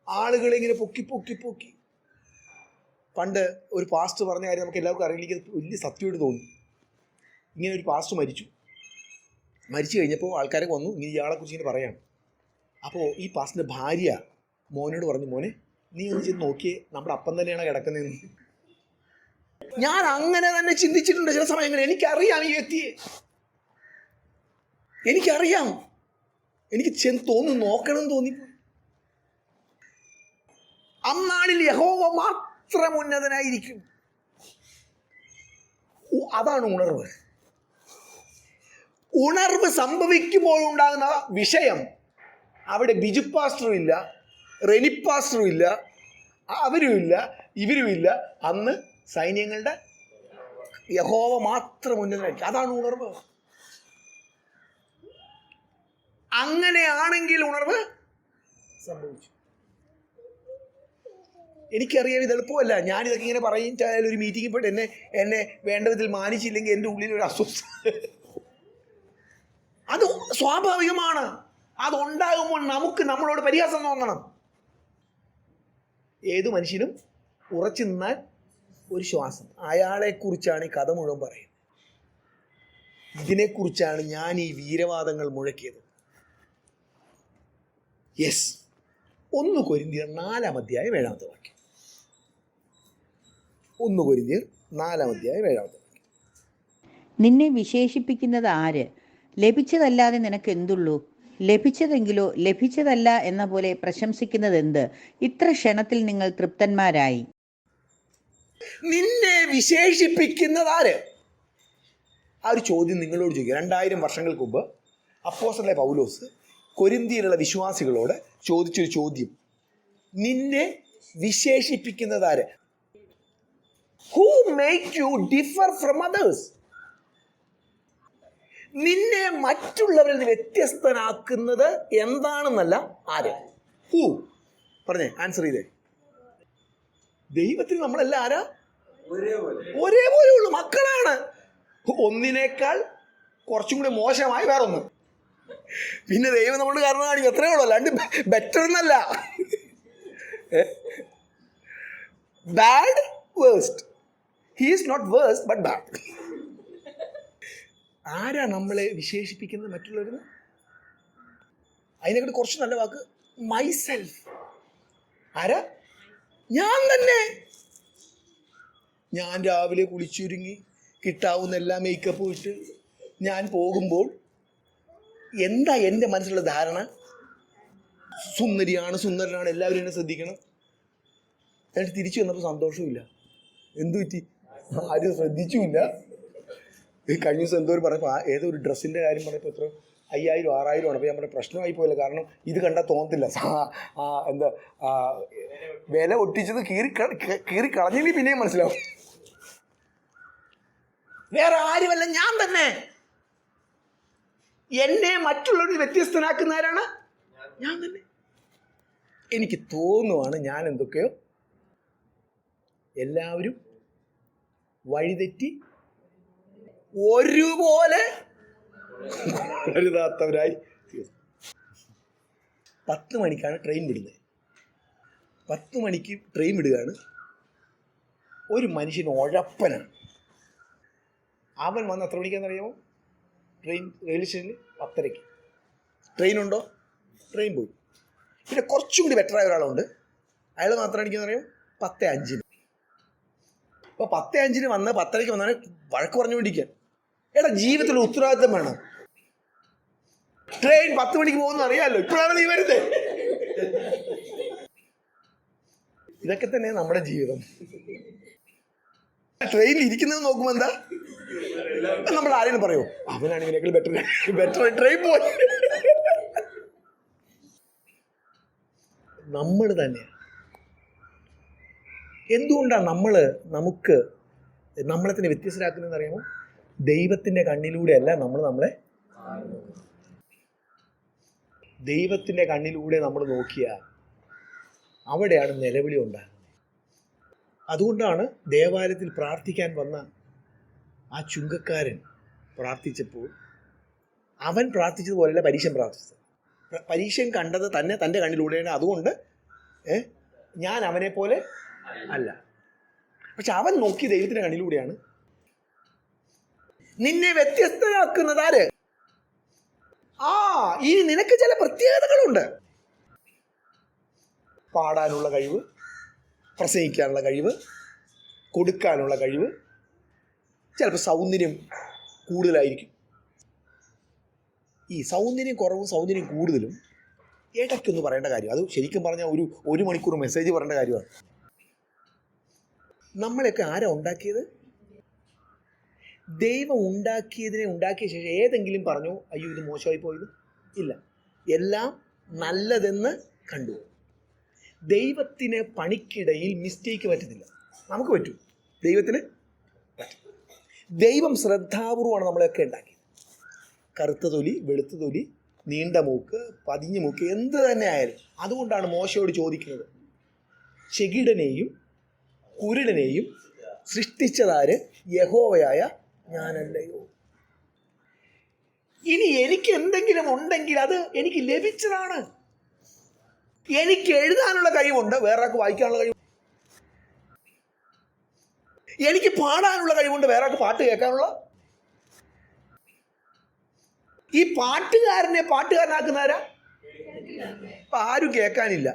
ആളുകളെ ഇങ്ങനെ പൊക്കി. പണ്ട് ഒരു പാസ്റ്റർ പറഞ്ഞ കാര്യം നമുക്ക് എല്ലാവർക്കും അറിയില്ലെങ്കിൽ വലിയ സത്യമായിട്ട് തോന്നി. ഇങ്ങനെ ഒരു പാസ്റ്റർ മരിച്ചു കഴിഞ്ഞപ്പോൾ ആൾക്കാരൊക്കെ വന്നു, ഇനി ഇയാളെക്കുറിച്ച് ഇങ്ങനെ പറയാണ്. അപ്പോൾ ഈ പാസ്റ്ററിൻ്റെ ഭാര്യ മോനോട് പറഞ്ഞു, മോനെ നീ ഒന്ന് ചെന്ന് നോക്കിയേ, നമ്മുടെ അപ്പം തന്നെയാണ് കിടക്കുന്നതെന്ന്. ഞാൻ അങ്ങനെ തന്നെ ചിന്തിച്ചിട്ടുണ്ട് ചില സമയങ്ങളിൽ. എനിക്കറിയാം ഈ വ്യക്തിയെ, എനിക്കറിയാം. എനിക്ക് നോക്കണം തോന്നിപ്പോയി. അന്നാളിൽ യഹോവ മാത്രം ഉന്നതനായിരിക്കും. അതാണ് ഉണർവ് സംഭവിക്കുമ്പോഴുണ്ടാകുന്ന വിഷയം. അവിടെ ബിജു പാസ്റ്ററും ഇല്ല, റെനി പാസ്റ്ററും ഇല്ല, അവരുമില്ല, ഇവരുമില്ല. അന്ന് സൈന്യങ്ങളുടെ യഹോവ മാത്രം ഉന്നതനായിരിക്കും. അതാണ് ഉണർവ്. അങ്ങനെയാണെങ്കിൽ ഉണർവ് സംഭവിച്ചു. എനിക്കറിയാം ഇത് എളുപ്പമല്ല. ഞാനിതൊക്കെ ഇങ്ങനെ പറയും. ഒരു മീറ്റിങ്ങിൽ പോയിട്ട് എന്നെ വേണ്ട വിധത്തിൽ മാനിച്ചില്ലെങ്കിൽ എൻ്റെ ഉള്ളിൽ ഒരു അസ്വസ്ഥത. അത് സ്വാഭാവികമാണ്. അതുണ്ടാകുമ്പോൾ നമുക്ക് നമ്മളോട് പരിഹാസം തോന്നണം. ഏതു മനുഷ്യനും ഉറച്ചു നിന്നാൽ ഒരു ശ്വാസം. അയാളെക്കുറിച്ചാണ് ഈ കഥ മുഴുവൻ പറയുന്നത്. ഇതിനെക്കുറിച്ചാണ് ഞാൻ ഈ വീരവാദങ്ങൾ മുഴക്കിയത്. യെസ്, 1 കൊരിന്ത്യർ 4-ാം അധ്യായം 7-ാമത്തെ വാക്യം. 1 കൊരിന്ത്യർ 4:7. നിന്നെ വിശേഷിപ്പിക്കുന്നത് ആര്? ലഭിച്ചതല്ലാതെ നിനക്ക് എന്തുള്ളൂ? ലഭിച്ചതെങ്കിലോ ലഭിച്ചതല്ല എന്ന പോലെ പ്രശംസിക്കുന്നതെന്ത്? ഇത്ര ക്ഷണത്തിൽ നിങ്ങൾ തൃപ്തന്മാരായി. നിന്നെ വിശേഷിപ്പിക്കുന്നത് ആര്? ആ ഒരു ചോദ്യം നിങ്ങളോട് ചോദിക്കുക. 2000 വർഷങ്ങൾക്ക് മുമ്പ് അപ്പോസ്തലനായ പൗലോസ് കൊരിന്ത്യയിലുള്ള വിശ്വാസികളോട് ചോദിച്ചൊരു ചോദ്യം. നിന്നെ വിശേഷിപ്പിക്കുന്നത് ആര്? Who make you differ from others? നിന്നെ മറ്റുള്ളവരിൽ നിന്ന് വ്യത്യസ്തനാക്കുന്നത് എന്താണെന്നല്ല, ആര്? ഹൂ? പറഞ്ഞേ, ആൻസർ ചെയ്തേ. ദൈവത്തിന് നമ്മളെല്ലാം ആരാ? ഒരേപോലെ ഉള്ളു മക്കളാണ്. ഒന്നിനേക്കാൾ കുറച്ചും കൂടി മോശമായി വേറൊന്ന്. പിന്നെ ദൈവം നമ്മളോട് കാരണം കാണിക്കും, അത്രേ ഉള്ളൂ, അല്ലാണ്ട് ബെറ്റർ എന്നല്ല. Bad, worst. He is not worst but bad. ആരാ നമ്മളെ വിശേഷിപ്പിക്കുന്നത് മറ്റുള്ളവരിൽ? അതിനെക്കാട്ട് കുറച്ച് നല്ല വാക്ക്, മൈസെൽഫ്. ആരാ? ഞാൻ തന്നെ. ഞാൻ രാവിലെ കുളിച്ചൊരുങ്ങി കിട്ടാവുന്ന എല്ലാ മേക്കപ്പും ഇട്ട് ഞാൻ പോകുമ്പോൾ എന്താ എൻ്റെ മനസ്സിലുള്ള ധാരണ? സുന്ദരനാണ്, എല്ലാവരും എന്നെ ശ്രദ്ധിക്കണം. എന്നിട്ട് തിരിച്ചു വന്നപ്പോൾ സന്തോഷമില്ല. എന്തു പറ്റി? ആരും ശ്രദ്ധിച്ചുമില്ല. കഴിഞ്ഞ ദിവസം എന്തോ പറഞ്ഞപ്പോൾ ഏതോ ഒരു ഡ്രസ്സിൻ്റെ കാര്യം പറഞ്ഞപ്പോൾ എത്ര 5000 6000 ആണ്. അപ്പോൾ ഞാൻ പറഞ്ഞ പ്രശ്നമായി പോയില്ല, കാരണം ഇത് കണ്ടാൽ തോന്നത്തില്ല. എന്താ വില ഒട്ടിച്ചത് കീറി കളഞ്ഞെങ്കിൽ പിന്നെയും മനസ്സിലാവും. വേറെ ആരുമല്ല, ഞാൻ തന്നെ. എന്നെ മറ്റുള്ളവർ വ്യത്യസ്തനാക്കുന്ന ആരാണ്? ഞാൻ തന്നെ. എനിക്ക് തോന്നുവാണ് ഞാൻ എന്തൊക്കെയോ എല്ലാവരും വഴിതെറ്റി ഒരുപോലെ കരുതാത്തവരായി. 10 മണിക്കാണ് ട്രെയിൻ വിടുന്നത്. 10 മണിക്ക് ട്രെയിൻ വിടുകയാണ്. ഒരു മനുഷ്യൻ ഉഴപ്പനാണ്. അവൻ വന്ന് എത്ര മണിക്കാണെന്നറിയാമോ? റെയിൽവേ സ്റ്റേഷനിൽ 10:30. ട്രെയിനുണ്ടോ? ട്രെയിൻ പോയി. പിന്നെ കുറച്ചും കൂടി ബെറ്ററായ ഒരാളുണ്ട്. അയാൾ മാത്രം അടിക്കുന്നറിയാമോ? 10:05. അപ്പോൾ 10:05 വന്ന് 10:30 വന്നാണ് വഴക്ക് പറഞ്ഞുകൊണ്ടിരിക്കാൻ. എടാ, ജീവിതത്തിൽ ഉത്തരവാദിത്തം വേണം. ട്രെയിൻ 10 മണിക്ക് പോകുന്ന അറിയാമല്ലോ, ഇപ്പോഴാണ് നീ വരുന്നത്. ഇതൊക്കെ തന്നെ നമ്മുടെ ജീവിതം. ട്രെയിനിൽ ഇരിക്കുന്നത് നോക്കുമ്പോൾ എന്താ, നമ്മൾ ആരെങ്കിലും പറയോ അവനാണ് ഇതിനേക്കാൾ ബെറ്റർ ട്രെയിൻ പോയി. നമ്മൾ തന്നെയാണ്. എന്തുകൊണ്ടാണ് നമുക്ക് നമ്മളെ തന്നെ വ്യത്യസ്തരാക്കുന്നതെന്ന് അറിയാമോ? ദൈവത്തിൻ്റെ കണ്ണിലൂടെയല്ല നമ്മളെ ദൈവത്തിൻ്റെ കണ്ണിലൂടെ നമ്മൾ നോക്കിയാൽ അവിടെയാണ് നിലവിളി ഉണ്ടാകുന്നത്. അതുകൊണ്ടാണ് ദേവാലയത്തിൽ പ്രാർത്ഥിക്കാൻ വന്ന ആ ചുങ്കക്കാരൻ പ്രാർത്ഥിച്ചപ്പോൾ അവൻ പ്രാർത്ഥിച്ചതുപോലെയല്ല പരീശൻ പ്രാർത്ഥിച്ചത്. പരീശൻ കണ്ടത് തന്നെ തൻ്റെ കണ്ണിലൂടെയാണ്. അതുകൊണ്ട് ഞാൻ അവനെ പോലെ അല്ല. പക്ഷെ അവൻ നോക്കി ദൈവത്തിൻ്റെ കണ്ണിലൂടെയാണ്. നിന്നെ വ്യത്യസ്തനാക്കുന്നത് ആര്? ഇനി നിനക്ക് ചില പ്രത്യേകതകളുണ്ട്. പാടാനുള്ള കഴിവ്, പ്രസംഗിക്കാനുള്ള കഴിവ്, കൊടുക്കാനുള്ള കഴിവ്, ചിലപ്പോൾ സൗന്ദര്യം കൂടുതലായിരിക്കും. ഈ സൗന്ദര്യം കുറവും സൗന്ദര്യം കൂടുതലും ഇടയ്ക്കൊന്ന് പറയേണ്ട കാര്യം. അത് ശരിക്കും പറഞ്ഞാൽ 1 മണിക്കൂർ മെസ്സേജ് പറയേണ്ട കാര്യമാണ്. നമ്മളെയൊക്കെ ആരാ ഉണ്ടാക്കിയത്? ദൈവം ഉണ്ടാക്കിയ ശേഷം ഏതെങ്കിലും പറഞ്ഞു അയ്യോ ഇത് മോശമായി പോയത്? ഇല്ല. എല്ലാം നല്ലതെന്ന് കണ്ടു. ദൈവത്തിന് പണിക്കിടയിൽ മിസ്റ്റേക്ക് പറ്റത്തില്ല. നമുക്ക് പറ്റും, ദൈവത്തിന് പറ്റും. ദൈവം ശ്രദ്ധാപൂർവമാണ് നമ്മളെയൊക്കെ ഉണ്ടാക്കിയത്. കറുത്ത തൊലി, വെളുത്ത തൊലി, നീണ്ട മൂക്ക്, പതിഞ്ഞ മൂക്ക്, എന്ത് തന്നെ ആയാലും. അതുകൊണ്ടാണ് മോശയോട് ചോദിക്കുന്നത്, ചെകിടനെയും കുരുടനെയും സൃഷ്ടിച്ചതാര്? യഹോവയായ ഞാനല്ലയോ? ഇനി എനിക്ക് എന്തെങ്കിലും ഉണ്ടെങ്കിൽ അത് എനിക്ക് ലഭിച്ചതാണ്. എനിക്ക് എഴുതാനുള്ള കഴിവുണ്ട്, വേറെ ആൾക്ക് വായിക്കാനുള്ള കഴിവ്. എനിക്ക് പാടാനുള്ള കഴിവുണ്ട്, വേറെ ആൾക്ക് പാട്ട് കേൾക്കാനുള്ള. ഈ പാട്ടുകാരനെ പാട്ടുകാരനാക്കുന്നവരാ? അപ്പം ആരും കേൾക്കാനില്ല,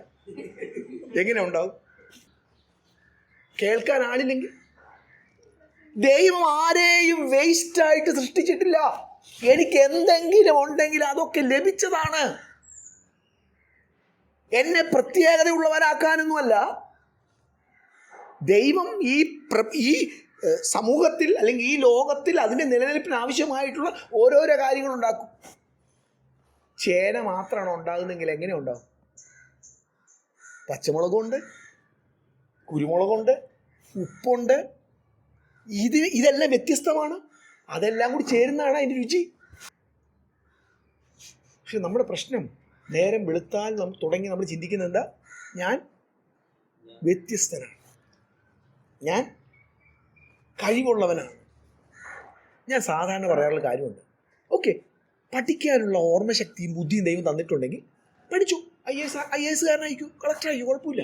എങ്ങനെ ഉണ്ടാവും? കേൾക്കാൻ ആളില്ലെങ്കിൽ ദൈവം ആരെയും വേസ്റ്റായിട്ട് സൃഷ്ടിച്ചിട്ടില്ല. എനിക്ക് എന്തെങ്കിലും ഉണ്ടെങ്കിൽ അതൊക്കെ ലഭിച്ചതാണ്. എന്നെ പ്രത്യേകതയുള്ളവരാക്കാനൊന്നുമല്ല. ദൈവം ഈ സമൂഹത്തിൽ അല്ലെങ്കിൽ ഈ ലോകത്തിൽ അതിൻ്റെ നിലനിൽപ്പിന് ആവശ്യമായിട്ടുള്ള ഓരോരോ കാര്യങ്ങൾ ഉണ്ടാക്കും. ചേന മാത്രമാണ് ഉണ്ടാകുന്നതെങ്കിൽ എങ്ങനെ ഉണ്ടാകും? പച്ചമുളകുണ്ട്, കുരുമുളകുണ്ട്, ഉപ്പുണ്ട്. ഇതെല്ലാം വ്യത്യസ്തമാണ്. അതെല്ലാം കൂടി ചേരുന്നതാണ് അതിൻ്റെ രുചി. പക്ഷെ നമ്മുടെ പ്രശ്നം, നേരം വെളുത്താൽ നമ്മൾ ചിന്തിക്കുന്നത് എന്താ? ഞാൻ വ്യത്യസ്തനാണ്, ഞാൻ കഴിവുള്ളവനാണ്. ഞാൻ സാധാരണ പറയാറുള്ള കാര്യമുണ്ട്. ഓക്കെ, പഠിക്കാനുള്ള ഓർമ്മശക്തിയും ബുദ്ധിയും ദൈവം തന്നിട്ടുണ്ടെങ്കിൽ പഠിച്ചു, IAS കാരനായിരിക്കും, കളക്ടറായിരിക്കും, കുഴപ്പമില്ല.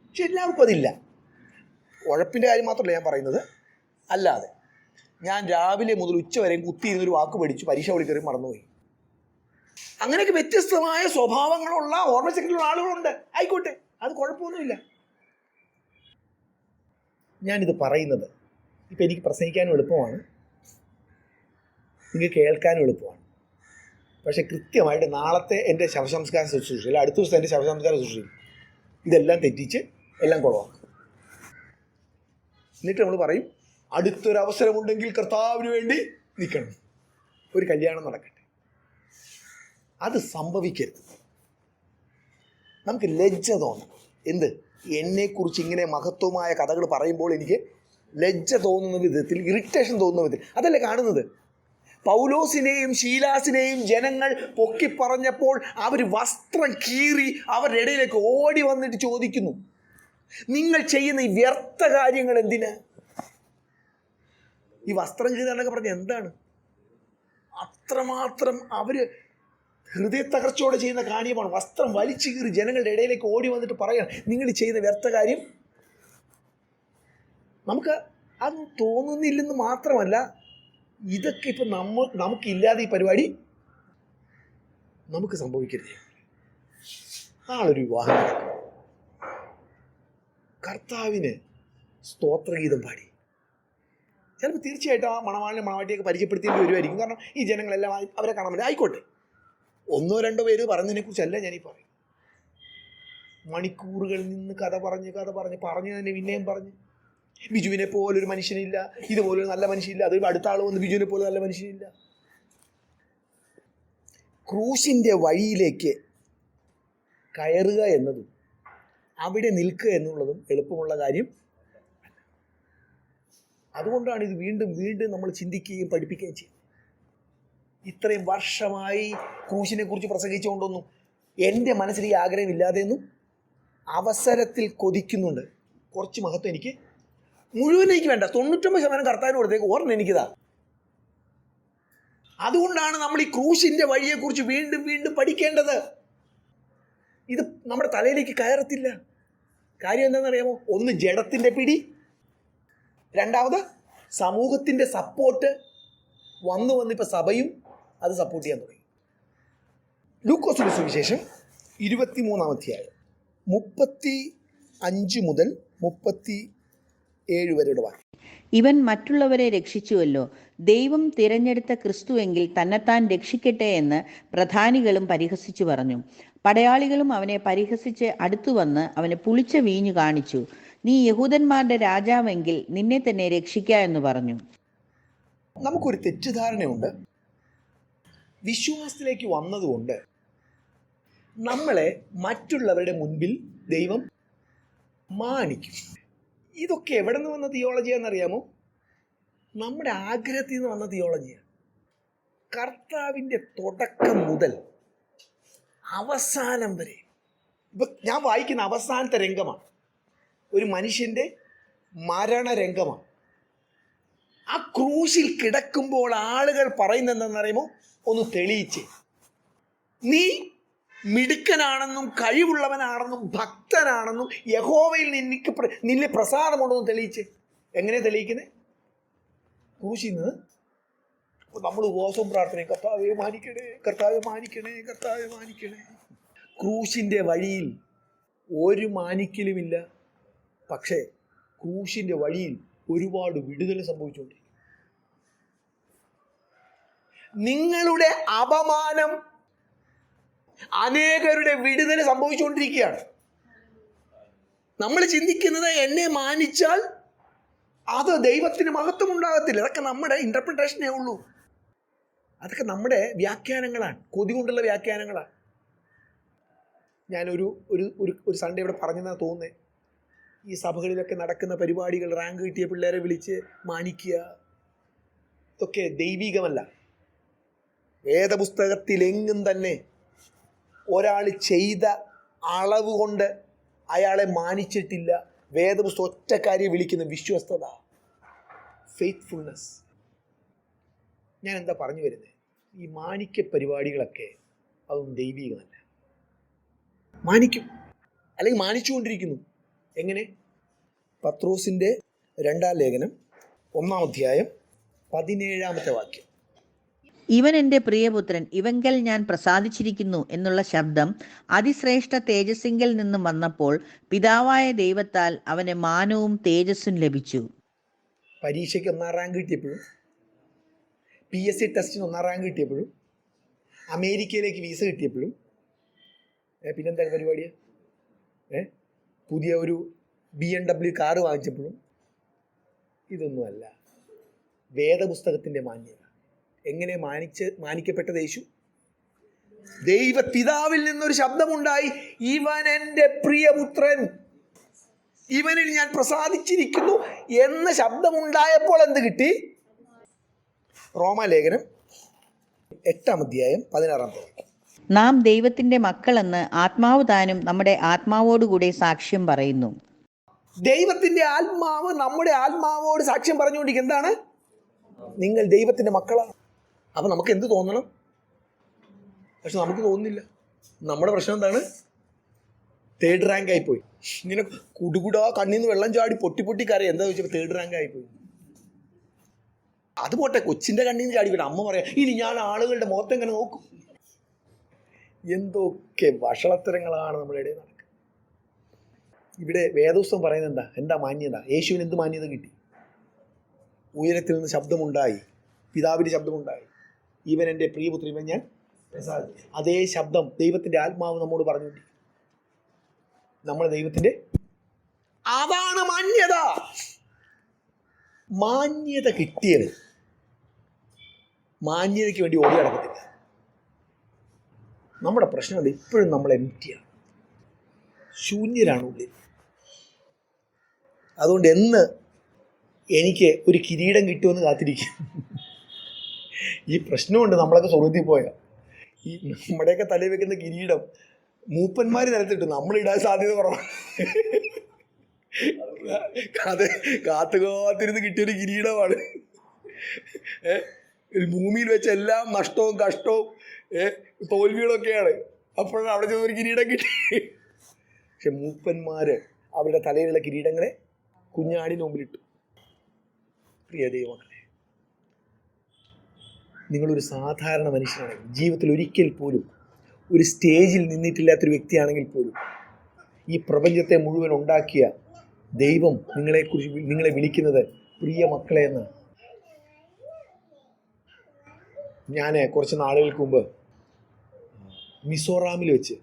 പക്ഷെ എല്ലാവർക്കും അതില്ല. ഉഴപ്പിൻ്റെ കാര്യം മാത്രമല്ല ഞാൻ പറയുന്നത്. അല്ലാതെ ഞാൻ രാവിലെ മുതൽ ഉച്ച വരെയും കുത്തിയിരുന്നൊരു വാക്ക് പഠിച്ചു, പരീക്ഷ വിളിക്കറി മറന്നുപോയി. അങ്ങനെയൊക്കെ വ്യത്യസ്തമായ സ്വഭാവങ്ങളുള്ള ഓർമ്മശക്തിയുള്ള ആളുകളുണ്ട്. ആയിക്കോട്ടെ, അത് കുഴപ്പമൊന്നുമില്ല. ഞാനിത് പറയുന്നത് ഇപ്പം എനിക്ക് പ്രസംഗിക്കാനും എളുപ്പമാണ്, നിങ്ങൾക്ക് കേൾക്കാനും എളുപ്പമാണ്. പക്ഷെ കൃത്യമായിട്ട് നാളത്തെ എൻ്റെ ശവസംസ്കാര ശുശ്രൂഷ, അല്ല അടുത്ത ദിവസത്തെ എൻ്റെ ശവസംസ്കാര ശുശ്രൂഷ, ഇതെല്ലാം തെറ്റിച്ച് എല്ലാം കുളമാക്കും. എന്നിട്ട് നമ്മൾ പറയും, അടുത്തൊരവസരമുണ്ടെങ്കിൽ കർത്താവിന് വേണ്ടി നിൽക്കണം, ഒരു കല്യാണം നടക്കട്ടെ. അത് സംഭവിക്കരുത്. നമുക്ക് ലജ്ജ തോന്നണം. എന്ത്? എന്നെക്കുറിച്ച് ഇങ്ങനെ മഹത്വമായ കഥകൾ പറയുമ്പോൾ എനിക്ക് ലജ്ജ തോന്നുന്ന വിധത്തിൽ, ഇറിറ്റേഷൻ തോന്നുന്ന വിധത്തിൽ അതല്ലേ കാണുന്നത്. പൗലോസിനെയും ശീലാസിനെയും ജനങ്ങൾ പൊക്കിപ്പറഞ്ഞപ്പോൾ അവർ വസ്ത്രം കീറി അവരുടെ ഇടയിലേക്ക് ഓടി വന്നിട്ട് ചോദിക്കുന്നു, നിങ്ങൾ ചെയ്യുന്ന ഈ വ്യർത്ഥ കാര്യങ്ങൾ എന്തിന്? ഈ വസ്ത്രം കീറാനൊക്കെ പറഞ്ഞ എന്താണ്? അത്രമാത്രം അവർ ഹൃദയ തകർച്ചയോടെ ചെയ്യുന്ന കാര്യമാണ്. വസ്ത്രം വലിച്ചു കീറി ജനങ്ങളുടെ ഇടയിലേക്ക് ഓടി വന്നിട്ട് പറയണം, നിങ്ങൾ ചെയ്യുന്ന വ്യർത്ഥ കാര്യം. നമുക്ക് അത് തോന്നുന്നില്ലെന്ന് മാത്രമല്ല, ഇതൊക്കെ ഇപ്പം നമുക്കില്ലാതെ ഈ പരിപാടി നമുക്ക് സംഭവിക്കരുത്. നാളൊരു വിവാഹം നടക്കും, കർത്താവിന് സ്തോത്രഗീതം പാടി ചിലപ്പോൾ തീർച്ചയായിട്ടും ആ മണവാളിനെ മണവാട്ടിയൊക്കെ പരിചയപ്പെടുത്തേണ്ടി വരുമായിരിക്കും. കാരണം ഈ ജനങ്ങളെല്ലാം അവരെ കാണാൻ പറ്റും. ആയിക്കോട്ടെ, 1-2 പേര് പറഞ്ഞതിനെക്കുറിച്ചല്ല ഞാനീ പറയും. മണിക്കൂറുകളിൽ നിന്ന് കഥ പറഞ്ഞ് തന്നെ പിന്നെയും പറഞ്ഞ്, ബിജുവിനെ പോലൊരു മനുഷ്യനില്ല, ഇതുപോലൊരു നല്ല മനുഷ്യനില്ല, അത് അടുത്ത ആൾ വന്ന് ബിജുവിനെ പോലെ നല്ല മനുഷ്യനില്ല. ക്രൂശിൻ്റെ വഴിയിലേക്ക് കയറുക എന്നതും അവിടെ നിൽക്കുക എന്നുള്ളതും എളുപ്പമുള്ള കാര്യം. അതുകൊണ്ടാണ് ഇത് വീണ്ടും വീണ്ടും നമ്മൾ ചിന്തിക്കുകയും പഠിപ്പിക്കുകയും ചെയ്യുന്നത്. ഇത്രയും വർഷമായി ക്രൂശിനെ കുറിച്ച് പ്രസംഗിച്ചുകൊണ്ടൊന്നും എൻ്റെ മനസ്സിൽ ഈ ആഗ്രഹമില്ലാതെയൊന്നും അവസരത്തിൽ കൊതിക്കുന്നുണ്ട്. കുറച്ച് മഹത്വം എനിക്ക് മുഴുവനേക്ക് വേണ്ട, 99% കർത്താവിന് കൊടുത്തേക്ക്, ഓർമ്മ എനിക്കിതാ. അതുകൊണ്ടാണ് നമ്മൾ ഈ ക്രൂശിൻ്റെ വഴിയെക്കുറിച്ച് വീണ്ടും വീണ്ടും പഠിക്കേണ്ടത്. ഇത് നമ്മുടെ തലയിലേക്ക് കയറത്തില്ല. കാര്യം എന്താണെന്നറിയാമോ? ഒന്ന്, ജഡത്തിൻ്റെ പിടി. രണ്ടാമത്, സമൂഹത്തിൻ്റെ സപ്പോർട്ട് വന്നിപ്പോൾ സഭയും അത് സപ്പോർട്ട് ചെയ്യാൻ തുടങ്ങി. ലൂക്കോസിന്റെ സുവിശേഷം 23-ാം അധ്യായം 35 മുതൽ 37 വരെയുടെ വാക്യം. ഇവൻ മറ്റുള്ളവരെ രക്ഷിച്ചുവല്ലോ, ദൈവം തിരഞ്ഞെടുത്ത ക്രിസ്തുവെങ്കിൽ തന്നെത്താൻ രക്ഷിക്കട്ടെ എന്ന് പ്രധാനികളും പരിഹസിച്ചു പറഞ്ഞു. പടയാളികളും അവനെ പരിഹസിച്ച് അടുത്തു വന്ന് അവനെ പുളിച്ച വീഞ്ഞു കാണിച്ചു. നീ യഹൂദന്മാരുടെ രാജാവെങ്കിൽ നിന്നെ തന്നെ രക്ഷിക്ക എന്ന് പറഞ്ഞു. നമുക്കൊരു തെറ്റിദ്ധാരണയുണ്ട്. വിശ്വാസത്തിലേക്ക് വന്നതുകൊണ്ട് നമ്മളെ മറ്റുള്ളവരുടെ മുൻപിൽ ദൈവം മാനിക്കും. ഇതൊക്കെ എവിടെ നിന്ന് വന്ന തിയോളജിയാണെന്നറിയാമോ? നമ്മുടെ ആഗ്രഹത്തിൽ നിന്ന് വന്ന തിയോളജിയാണ്. കർത്താവിൻ്റെ തുടക്കം മുതൽ അവസാനം വരെ, ഇപ്പം ഞാൻ വായിക്കുന്ന അവസാനത്തെ രംഗമാണ്, ഒരു മനുഷ്യൻ്റെ മരണരംഗമാണ്. ആ ക്രൂശിൽ കിടക്കുമ്പോൾ ആളുകൾ പറയുന്നത് എന്താണെന്നറിയുമോ? ഒന്ന് തെളിയിച്ച്, നീ മിടുക്കനാണെന്നും കഴിവുള്ളവനാണെന്നും ഭക്തനാണെന്നും യഹോവയിൽ നിന്നെ പ്രസാദമുണ്ടെന്നും തെളിയിച്ച്. എങ്ങനെ തെളിയിക്കുന്നത്? ക്രൂശിൽ നിന്ന് നമ്മൾ ഉപവാസവും പ്രാർത്ഥനയും, കർത്താവേ മാനിക്കണേ, കർത്താവേ മാനിക്കണേ, കർത്താവേ മാനിക്കണേ. ക്രൂശിൻ്റെ വഴിയിൽ ഒരു മാനിക്കലുമില്ല. പക്ഷേ ക്രൂശിൻ്റെ വഴിയിൽ ഒരുപാട് വിടുതൽ സംഭവിച്ചുകൊണ്ടിരിക്കും. നിങ്ങളുടെ അപമാനം അനേകരുടെ വിടുതൽ സംഭവിച്ചുകൊണ്ടിരിക്കുകയാണ്. നമ്മൾ ചിന്തിക്കുന്നത് എന്നെ മാനിച്ചാൽ അത് ദൈവത്തിന് മഹത്വം ഉണ്ടാകത്തില്ല. അതൊക്കെ നമ്മുടെ ഇൻ്റർപ്രിട്ടേഷനേ ഉള്ളൂ. അതൊക്കെ നമ്മുടെ വ്യാഖ്യാനങ്ങളാണ്, കൊതി കൊണ്ടുള്ള വ്യാഖ്യാനങ്ങളാണ്. ഞാനൊരു ഒരു ഒരു സൺഡേ ഇവിടെ പറഞ്ഞെന്നാണ് തോന്നുന്നത്. ഈ സഭകളിലൊക്കെ നടക്കുന്ന പരിപാടികൾ, റാങ്ക് കിട്ടിയ പിള്ളേരെ വിളിച്ച് മാനിക്കുക, ഇതൊക്കെ ദൈവികമല്ല. വേദപുസ്തകത്തിലെങ്ങും തന്നെ ഒരാൾ ചെയ്ത അളവ് കൊണ്ട് അയാളെ മാനിച്ചിട്ടില്ല. വേദപുസ്തകം ഒറ്റ കാര്യം വിളിക്കുന്ന വിശ്വസ്തത, ഫെയ്ത്ത്ഫുൾനെസ്. ഞാൻ എന്താ പറഞ്ഞു വരുന്നത്? ഈ മാനിക്ക പരിപാടികളൊക്കെ അതൊന്നും ദൈവികമല്ല. മാനിക്കും, അല്ലെങ്കിൽ മാനിച്ചുകൊണ്ടിരിക്കുന്നു. എങ്ങനെ? പത്രോസിൻ്റെ 2-ാം ലേഖനം 1-ാം അധ്യായം 17-ാമത്തെ വാക്യം. ഇവൻ എൻ്റെ പ്രിയപുത്രൻ, ഇവങ്കൽ ഞാൻ പ്രസാദിച്ചിരിക്കുന്നു എന്നുള്ള ശബ്ദം അതിശ്രേഷ്ഠ തേജസ്സിങ്കൽ നിന്നും വന്നപ്പോൾ പിതാവായ ദൈവത്താൽ അവന് മാനവും തേജസ്സും ലഭിച്ചു. പരീക്ഷയ്ക്ക് 1-ാം റാങ്ക് കിട്ടിയപ്പോഴും, PSC ടെസ്റ്റിന് 1-ാം റാങ്ക് കിട്ടിയപ്പോഴും, അമേരിക്കയിലേക്ക് വീസ കിട്ടിയപ്പോഴും, പിന്നെന്താ പരിപാടിയാണ്? പുതിയ ഒരു BMW കാറ് വാങ്ങിച്ചപ്പോഴും ഇതൊന്നുമല്ല. വേദപുസ്തകത്തിൻ്റെ മാന്യത. എങ്ങനെ മാനിക്കപ്പെട്ടത് യേശു? ദൈവപിതാവിൽ നിന്നൊരു ശബ്ദമുണ്ടായി, ഇവൻ എൻ്റെ പ്രിയപുത്രൻ, ഇവനിൽ ഞാൻ പ്രസാദിച്ചിരിക്കുന്നു എന്ന ശബ്ദമുണ്ടായപ്പോൾ എന്ത് കിട്ടി? റോമാലേഖനം 8-ാം അധ്യായം 16-ാമത്തെ വാക്യം. നാം ദൈവത്തിന്റെ മക്കളെന്ന് ആത്മാവ് താനും നമ്മുടെ ആത്മാവോടുകൂടെ സാക്ഷ്യം പറയുന്നു. ദൈവത്തിന്റെ ആത്മാവ് നമ്മുടെ ആത്മാവോട് സാക്ഷ്യം പറഞ്ഞുകൊണ്ടിരിക്കുക. എന്താണ്? നിങ്ങൾ ദൈവത്തിന്റെ മക്കളാണ്. അപ്പൊ നമുക്ക് എന്ത് തോന്നണം? പക്ഷെ നമുക്ക് തോന്നുന്നില്ല. നമ്മുടെ പ്രശ്നം എന്താണ്? 3rd റാങ്ക് ആയിപ്പോയി. ഇങ്ങനെ കുടുകുടാ കണ്ണീന്ന് വെള്ളം ചാടി പൊട്ടി പൊട്ടി കരയും. എന്താ ചോദിച്ചപ്പോൾ 3rd റാങ്ക് ആയിപ്പോയി. അത് പോട്ടെ, കൊച്ചിന്റെ കണ്ണീന്ന് ചാടി പോട്ടെ. അമ്മ പറയാം, ഇനി ഞാൻ ആളുകളുടെ മുഖത്ത് എങ്ങനെ നോക്കും? എന്തൊക്കെ വഷളത്തരങ്ങളാണ് നമ്മുടെ ഇടയിൽ നടക്കുന്നത്. ഇവിടെ വേദപുസ്തകം പറയുന്നത് എന്താ മാന്യത? യേശുവിന് എന്ത് മാന്യത കിട്ടി? ഉയരത്തിൽ നിന്ന് ശബ്ദമുണ്ടായി, പിതാവിൻ്റെ ശബ്ദമുണ്ടായി, ഇവൻ എൻ്റെ പ്രിയപുത്രൻ, ഇവൻ ഞാൻ. അതേ ശബ്ദം ദൈവത്തിൻ്റെ ആത്മാവ് നമ്മോട് പറഞ്ഞുകൊണ്ടിരിക്കും. നമ്മൾ ദൈവത്തിൻ്റെ, അതാണ് മാന്യത. മാന്യത കിട്ടിയത് മാന്യതയ്ക്ക് വേണ്ടി ഓടി നടക്കത്തില്ല. നമ്മുടെ പ്രശ്നം അത് ഇപ്പോഴും നമ്മൾ എംപ്റ്റിയാണ്, ശൂന്യരാണ് ഉള്ളിൽ. അതുകൊണ്ട് എന്ന് എനിക്ക് ഒരു കിരീടം കിട്ടുമെന്ന് കാത്തിരിക്കും. ഈ പ്രശ്നമുണ്ട്. നമ്മളൊക്കെ സ്വർഗ്ഗത്തിൽ പോയാൽ ഈ നമ്മുടെയൊക്കെ തലയിൽ വെക്കുന്ന കിരീടം മൂപ്പന്മാർ നിലത്തിട്ടു, നമ്മളിടാൻ സാധ്യത കുറവാണ്. അത് കാത്തുകാത്തിരുന്ന് കിട്ടിയൊരു കിരീടമാണ്. ഭൂമിയിൽ വെച്ച എല്ലാം നഷ്ടവും കഷ്ടവും തോൽവികളൊക്കെയാണ്. അപ്പോഴാണ് അവിടെ ചെന്ന് ഒരു കിരീടം കിട്ടി. പക്ഷെ മൂപ്പന്മാര് അവരുടെ തലയിലുള്ള കിരീടങ്ങളെ കുഞ്ഞാടിന് മുമ്പിലിട്ടു. പ്രിയ ദൈവമക്കളെ, നിങ്ങളൊരു സാധാരണ മനുഷ്യനാണെങ്കിൽ, ജീവിതത്തിൽ ഒരിക്കൽ പോലും ഒരു സ്റ്റേജിൽ നിന്നിട്ടില്ലാത്തൊരു വ്യക്തിയാണെങ്കിൽ പോലും, ഈ പ്രപഞ്ചത്തെ മുഴുവൻ ഉണ്ടാക്കിയ ദൈവം നിങ്ങളെ വിളിക്കുന്നത് പ്രിയ മക്കളെ എന്ന്. ഞാൻ കുറച്ച് നാളുകൾക്ക് മുമ്പ് മിസോറാമിൽ വെച്ച്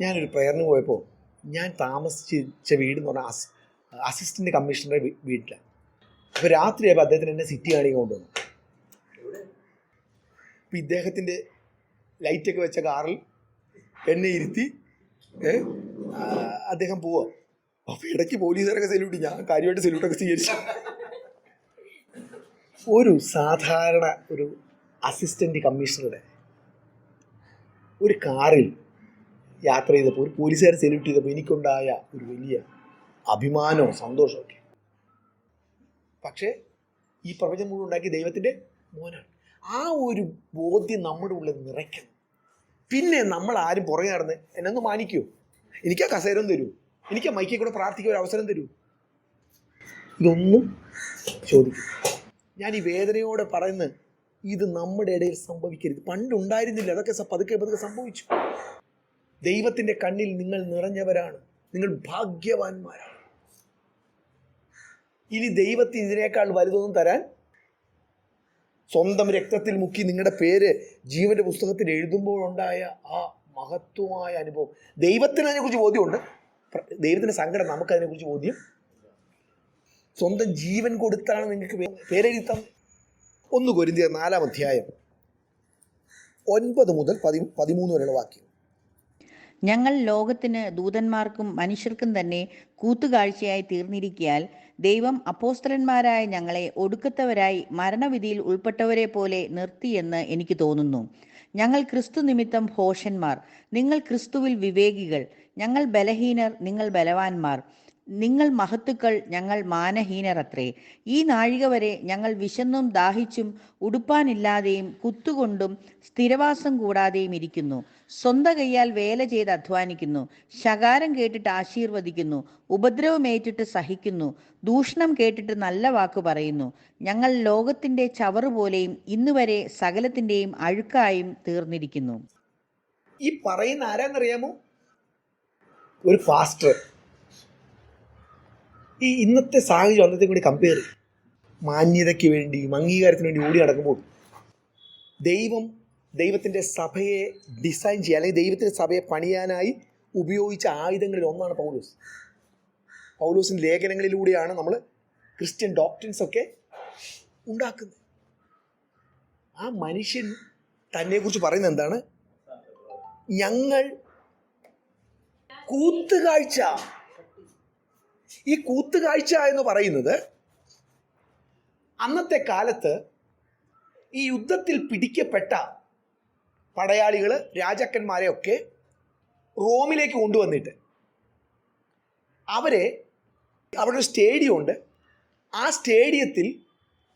ഞാനൊരു പ്രയറിന് പോയപ്പോൾ, ഞാൻ താമസിച്ച വീട് എന്ന് പറഞ്ഞാൽ അസിസ്റ്റൻ്റ് കമ്മീഷണറുടെ വീട്ടിലാണ്. അപ്പോൾ രാത്രിയായപ്പോൾ അദ്ദേഹത്തിന് എന്നെ സിറ്റി കാണിക്കാൻ കൊണ്ടുവന്നു. അപ്പോൾ ഇദ്ദേഹത്തിൻ്റെ ലൈറ്റൊക്കെ വെച്ച കാറിൽ എന്നെ ഇരുത്തി അദ്ദേഹം പോവുക. അപ്പോൾ ഇടയ്ക്ക് പോലീസുകാരൊക്കെ സെല്യൂട്ട്, ഞാൻ കാര്യമായിട്ട് സെല്യൂട്ടൊക്കെ സ്വീകരിച്ചു. ഒരു സാധാരണ ഒരു അസിസ്റ്റൻ്റ് കമ്മീഷണറുടെ ഒരു കാറിൽ യാത്ര ചെയ്തപ്പോൾ ഒരു പോലീസുകാരൻ സെല്യൂട്ട് ചെയ്തപ്പോൾ എനിക്കുണ്ടായ ഒരു വലിയ അഭിമാനവും സന്തോഷമൊക്കെ. പക്ഷേ ഈ പ്രപഞ്ചം മുഴുവൻ ഉണ്ടാക്കിയ ദൈവത്തിൻ്റെ മോനാണ്. ആ ഒരു ബോധ്യം നമ്മുടെ ഉള്ളിൽ നിറയ്ക്കണം. പിന്നെ നമ്മൾ ആരും പുറകെ നടന്ന് എന്നൊന്ന് മാനിക്കുമോ? എനിക്ക് ആ കസേരം തരൂ, എനിക്ക് ആ മൈക്കിൽ കൂടെ പ്രാർത്ഥിക്കാൻ ഒരു അവസരം തരൂ, ഇതൊന്നും ചോദിക്കും. ഞാൻ ഈ വേദനയോടെ പറയുന്നത്, ഇത് നമ്മുടെ ഇടയിൽ സംഭവിക്കരുത്. പണ്ടുണ്ടായിരുന്നില്ല, അതൊക്കെ പതുക്കെ പതുക്കെ സംഭവിച്ചു. ദൈവത്തിൻ്റെ കണ്ണിൽ നിങ്ങൾ നിറഞ്ഞവരാണ്, നിങ്ങൾ ഭാഗ്യവാന്മാരാണ്. ഇനി ദൈവത്തിന് ഇതിനേക്കാൾ വലുതൊന്നും തരാൻ? സ്വന്തം രക്തത്തിൽ മുക്കി നിങ്ങളുടെ പേര് ജീവന്റെ പുസ്തകത്തിൽ എഴുതുമ്പോഴുണ്ടായ ആ മഹത്വമായ അനുഭവം. ദൈവത്തിന് അതിനെക്കുറിച്ച് ബോധ്യമുണ്ട്, ദൈവത്തിൻ്റെ സങ്കടം നമുക്കതിനെക്കുറിച്ച് ബോധ്യം. സ്വന്തം ജീവൻ കൊടുത്താണ് നിങ്ങൾക്ക് പേരെഴുത്താൻ. 1 കൊരിന്ത്യർ 4-ാം അധ്യായം 9 മുതൽ 13 വരെയുള്ള വാക്യം. ഞങ്ങൾ ലോകത്തിന് ദൂതന്മാർക്കും മനുഷ്യർക്കും തന്നെ കൂത്തുകാഴ്ചയായി തീർന്നിരിക്കയാൽ ദൈവം അപ്പോസ്തലന്മാരായ ഞങ്ങളെ ഒടുക്കത്തവരായി മരണവിധിയിൽ ഉൾപ്പെട്ടവരെ പോലെ നിർത്തിയെന്ന് എനിക്ക് തോന്നുന്നു. ഞങ്ങൾ ക്രിസ്തു നിമിത്തം ഭോഷന്മാർ, നിങ്ങൾ ക്രിസ്തുവിൽ വിവേകികൾ. ഞങ്ങൾ ബലഹീനർ, നിങ്ങൾ ബലവാന്മാർ. നിങ്ങൾ മഹത്തുക്കൾ, ഞങ്ങൾ മാനഹീനർ അത്രേ. ഈ നാഴിക വരെ ഞങ്ങൾ വിശന്നും ദാഹിച്ചും ഉടുപ്പാനില്ലാതെയും കുത്തുകൊണ്ടും സ്ഥിരവാസം കൂടാതെയും ഇരിക്കുന്നു. സ്വന്തം കൈയാൽ വേല ചെയ്ത് അധ്വാനിക്കുന്നു. ശകാരം കേട്ടിട്ട് ആശീർവദിക്കുന്നു. ഉപദ്രവമേറ്റിട്ട് സഹിക്കുന്നു. ദൂഷണം കേട്ടിട്ട് നല്ല വാക്ക് പറയുന്നു. ഞങ്ങൾ ലോകത്തിന്റെ ചവറുപോലെയും ഇന്നുവരെ സകലത്തിന്റെയും അഴുക്കായും തീർന്നിരിക്കുന്നു. ഈ പറയുന്ന ആരാന്നറിയാമോ? ഒരു പാസ്റ്റർ. ഈ ഇന്നത്തെ സാഹചര്യം അന്നത്തെ കൂടി കമ്പയർ ചെയ്യും. മാന്യതയ്ക്ക് വേണ്ടിയും അംഗീകാരത്തിന് വേണ്ടി ഓടി നടക്കുമ്പോൾ ദൈവത്തിൻ്റെ സഭയെ ഡിസൈൻ ചെയ്യുക, അല്ലെങ്കിൽ ദൈവത്തിൻ്റെ സഭയെ പണിയാനായി ഉപയോഗിച്ച ആയുധങ്ങളിൽ ഒന്നാണ് പൗലോസ്. പൗലോസിൻ്റെ ലേഖനങ്ങളിലൂടെയാണ് നമ്മൾ ക്രിസ്ത്യൻ ഡോക്ട്രിൻസ് ഒക്കെ ഉണ്ടാക്കുന്നത്. ആ മനുഷ്യൻ തന്നെക്കുറിച്ച് പറയുന്നത് എന്താണ്? ഞങ്ങൾ കൂത്തുകാഴ്ച. ഈ കൂത്തുകാഴ്ച എന്ന് പറയുന്നത് അന്നത്തെ കാലത്ത് ഈ യുദ്ധത്തിൽ പിടിക്കപ്പെട്ട പടയാളികൾ, രാജാക്കന്മാരെയൊക്കെ റോമിലേക്ക് കൊണ്ടുവന്നിട്ട് അവിടെ ഒരു സ്റ്റേഡിയം ഉണ്ട്. ആ സ്റ്റേഡിയത്തിൽ